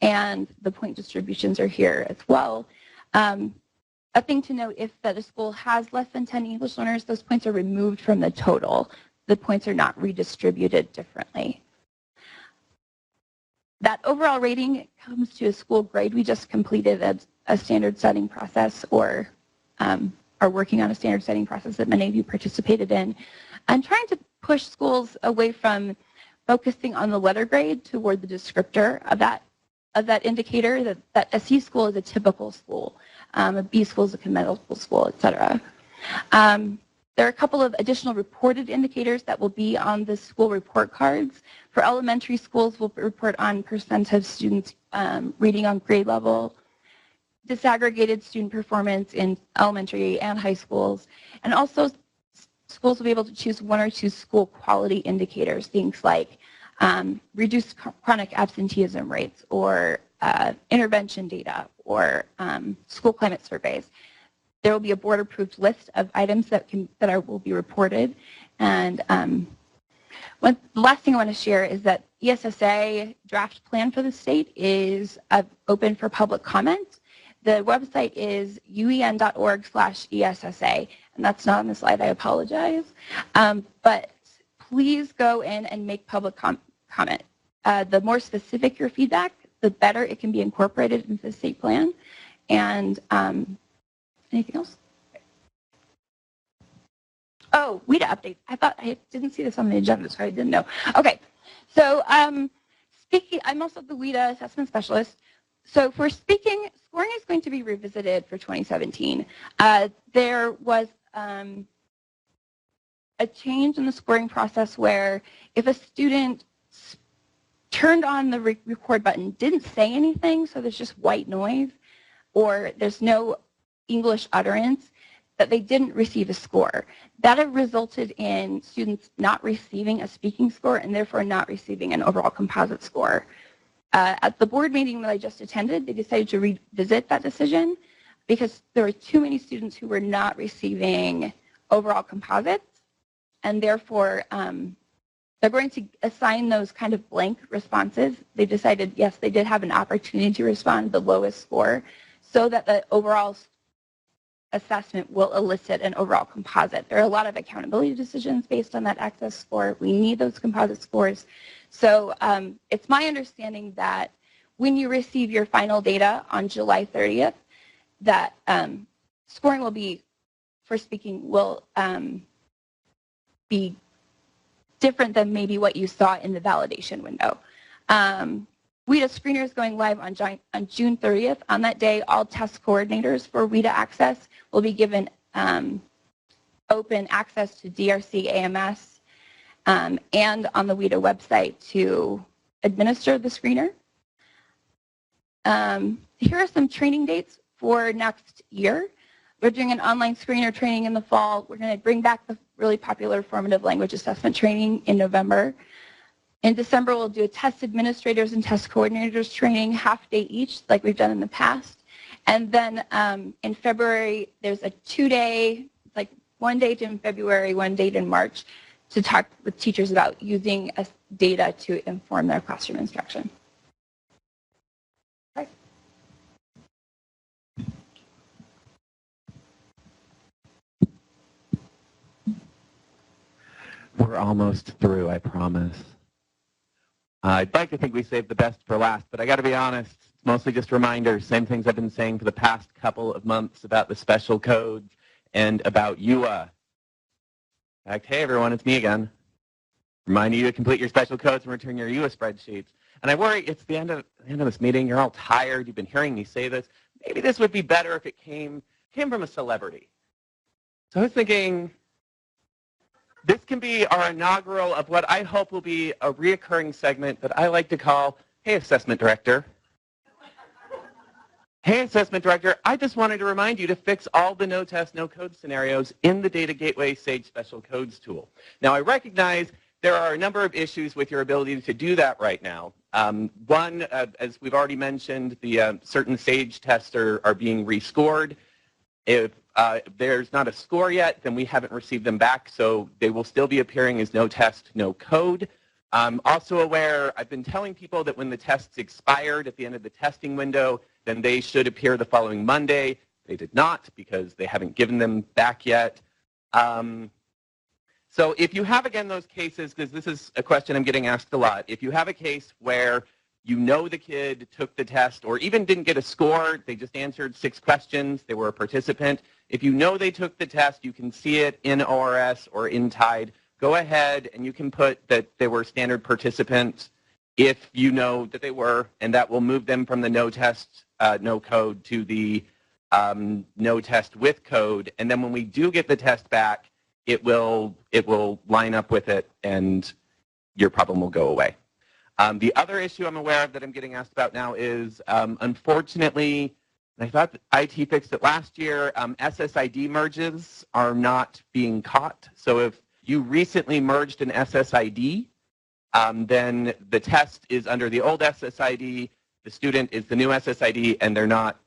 and the point distributions are here as well. A thing to note, if that a school has less than 10 English learners, those points are removed from the total. The points are not redistributed differently. That overall rating comes to a school grade. We just completed a standard setting process or are working on a standard setting process that many of you participated in, and trying to push schools away from focusing on the letter grade toward the descriptor of that indicator, that a C school is a typical school, a B school is a commendable school, et cetera. There are a couple of additional reported indicators that will be on the school report cards. For elementary schools, we'll report on percent of students reading on grade level, disaggregated student performance in elementary and high schools, and also schools will be able to choose 1 or 2 school quality indicators, things like reduced chronic absenteeism rates or intervention data or school climate surveys. There will be a board-approved list of items that will be reported. And the last thing I want to share is that ESSA draft plan for the state is open for public comment. The website is uen.org/ESSA, and that's not on the slide, I apologize. But please go in and make public comment. The more specific your feedback, the better it can be incorporated into the state plan. And anything else? Oh, WIDA update. I didn't see this on the agenda, so I didn't know. Okay, so I'm also the WIDA assessment specialist. So for speaking, scoring is going to be revisited for 2017. There was a change in the scoring process where if a student turned on the record button, didn't say anything, so there's just white noise, or there's no English utterance, that they didn't receive a score. That had resulted in students not receiving a speaking score and therefore not receiving an overall composite score. At the board meeting that I just attended, they decided to revisit that decision because there were too many students who were not receiving overall composites, and therefore they're going to assign those kind of blank responses. They decided, yes, they did have an opportunity to respond to the lowest score so that the overall assessment will elicit an overall composite. There are a lot of accountability decisions based on that access score. We need those composite scores. So it's my understanding that when you receive your final data on July 30th, that scoring will be, for speaking, will be different than maybe what you saw in the validation window. WIDA screener is going live on June 30th. On that day, all test coordinators for WIDA Access will be given open access to DRC AMS and on the WIDA website to administer the screener. Here are some training dates for next year. We're doing an online screener training in the fall. We're going to bring back the really popular formative language assessment training in November. In December, we'll do a test administrators and test coordinators training, half day each, like we've done in the past. And then in February, there's a 2-day, like one date in February, one date in March, to talk with teachers about using data to inform their classroom instruction. Okay. We're almost through, I promise. I'd like to think we saved the best for last, but I got to be honest, it's mostly just reminders, same things I've been saying for the past couple of months about the special codes and about UA. In fact, hey everyone, it's me again. Reminding you to complete your special codes and return your UA spreadsheets. And I worry it's the end of this meeting, you're all tired, you've been hearing me say this. Maybe this would be better if it came from a celebrity. So I was thinking, this can be our inaugural of what I hope will be a reoccurring segment that I like to call, Hey Assessment Director. Hey Assessment Director, I just wanted to remind you to fix all the no test, no code scenarios in the Data Gateway Sage Special Codes tool. Now I recognize there are a number of issues with your ability to do that right now. One, as we've already mentioned, the certain Sage tests are being rescored. If there's not a score yet, then we haven't received them back, so they will still be appearing as no test, no code. I'm also aware, I've been telling people that when the tests expired at the end of the testing window, then they should appear the following Monday. They did not because they haven't given them back yet. So if you have, again, those cases, because this is a question I'm getting asked a lot, if you have a case where you know the kid took the test or even didn't get a score, they just answered 6 questions, they were a participant. If you know they took the test, you can see it in ORS or in TIDE. Go ahead and you can put that they were standard participants if you know that they were, and that will move them from the no test, no code to the no test with code. And then when we do get the test back, it will line up with it and your problem will go away. The other issue I'm aware of that I'm getting asked about now is, unfortunately, I thought IT fixed it last year, SSID merges are not being caught. So if you recently merged an SSID, then the test is under the old SSID, the student is the new SSID, and they're not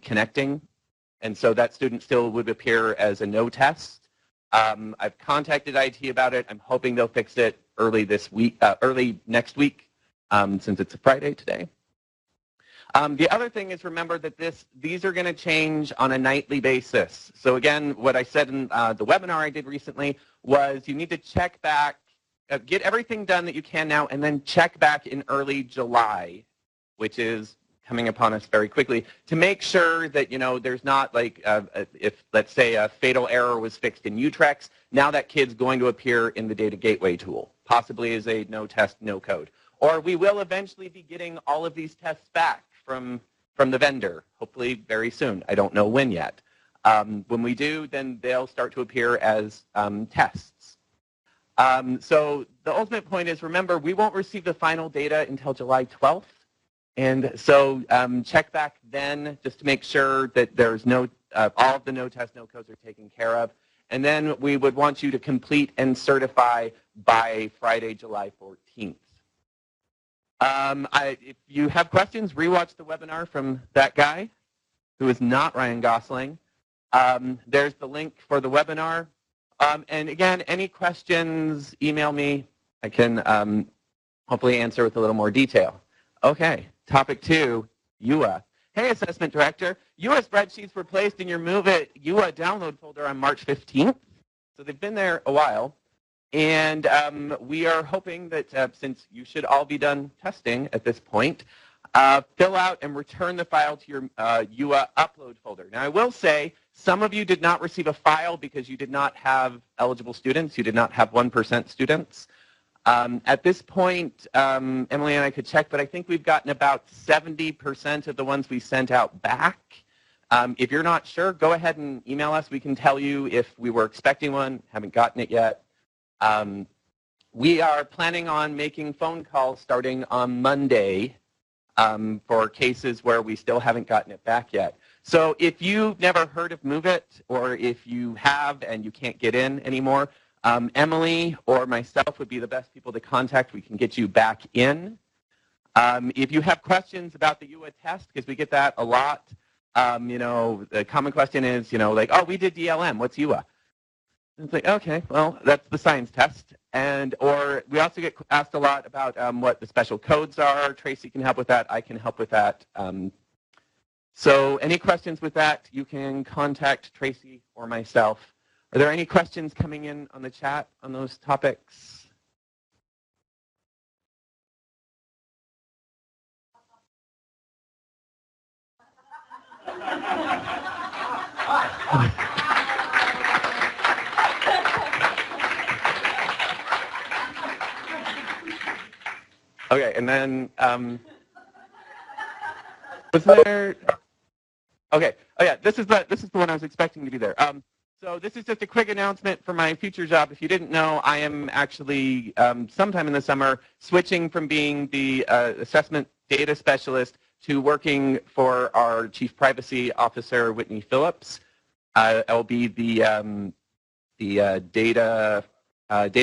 connecting. And so that student still would appear as a no test. I've contacted IT about it. I'm hoping they'll fix it early this week, early next week, since it's a Friday today. The other thing is, remember that these are going to change on a nightly basis. So again, what I said in the webinar I did recently was you need to check back, get everything done that you can now, and then check back in early July, which is coming upon us very quickly, to make sure that, there's not like, if, let's say, a fatal error was fixed in Utrex, now that kid's going to appear in the Data Gateway tool, possibly as a no test, no code. Or we will eventually be getting all of these tests back from the vendor, hopefully very soon. I don't know when yet. When we do, then they'll start to appear as tests. So the ultimate point is, remember, we won't receive the final data until July 12th. And so check back then just to make sure that there's all of the no test, no codes are taken care of. And then we would want you to complete and certify by Friday, July 14th. If you have questions, rewatch the webinar from that guy, who is not Ryan Gosling. There's the link for the webinar. And again, any questions, email me. I can hopefully answer with a little more detail. Okay, topic 2, UA. Hey, Assessment Director, UA spreadsheets were placed in your Move It UA download folder on March 15th. So they've been there a while. And we are hoping that since you should all be done testing at this point, fill out and return the file to your UA upload folder. Now, I will say Some of you did not receive a file because you did not have eligible students. You did not have 1% students. At this point, Emily and I could check, but I think we've gotten about 70% of the ones we sent out back. If you're not sure, go ahead and email us. We can tell you if we were expecting one, haven't gotten it yet. We are planning on making phone calls starting on Monday for cases where we still haven't gotten it back yet. So if you've never heard of Move It, or if you have and you can't get in anymore, Emily or myself would be the best people to contact. We can get you back in. If you have questions about the UA test, because we get that a lot, the common question is, like, oh, we did DLM, what's UA? It's like, okay, well, that's the science test. Or we also get asked a lot about what the special codes are. Tracy can help with that. I can help with that. So any questions with that, you can contact Tracy or myself. Are there any questions coming in on the chat on those topics? Okay, and then was there? Okay. Oh yeah, this is the one I was expecting to be there. So this is just a quick announcement for my future job. If you didn't know, I am actually sometime in the summer switching from being the assessment data specialist to working for our Chief Privacy Officer, Whitney Phillips. I'll be the data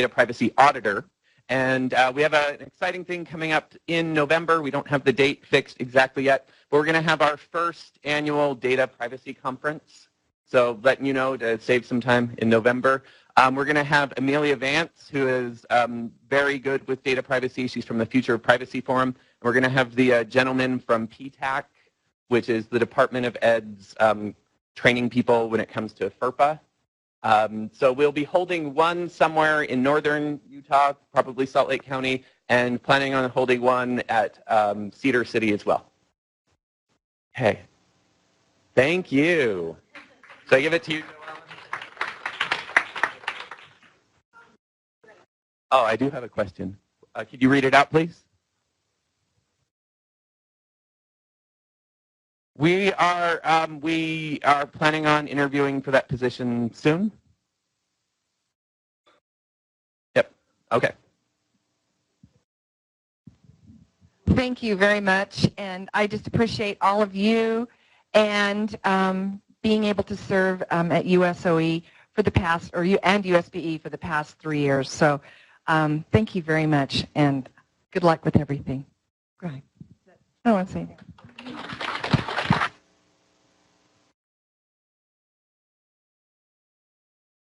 privacy auditor. And we have an exciting thing coming up in November. We don't have the date fixed exactly yet, but we're going to have our first annual data privacy conference. So letting you know to save some time in November. We're going to have Amelia Vance, who is very good with data privacy. She's from the Future of Privacy Forum. We're going to have the gentleman from PTAC, which is the Department of Ed's training people when it comes to FERPA. So we'll be holding one somewhere in northern Utah, probably Salt Lake County, and planning on holding one at Cedar City as well. Okay. Thank you. Should I give it to you, Joellen? Oh, I do have a question. Could you read it out, please? We are planning on interviewing for that position soon. Yep. Okay. Thank you very much, and I just appreciate all of you and being able to serve at USOE for the past, and USBE for the past 3 years. So thank you very much, and good luck with everything. Go ahead. Oh, I'm saying.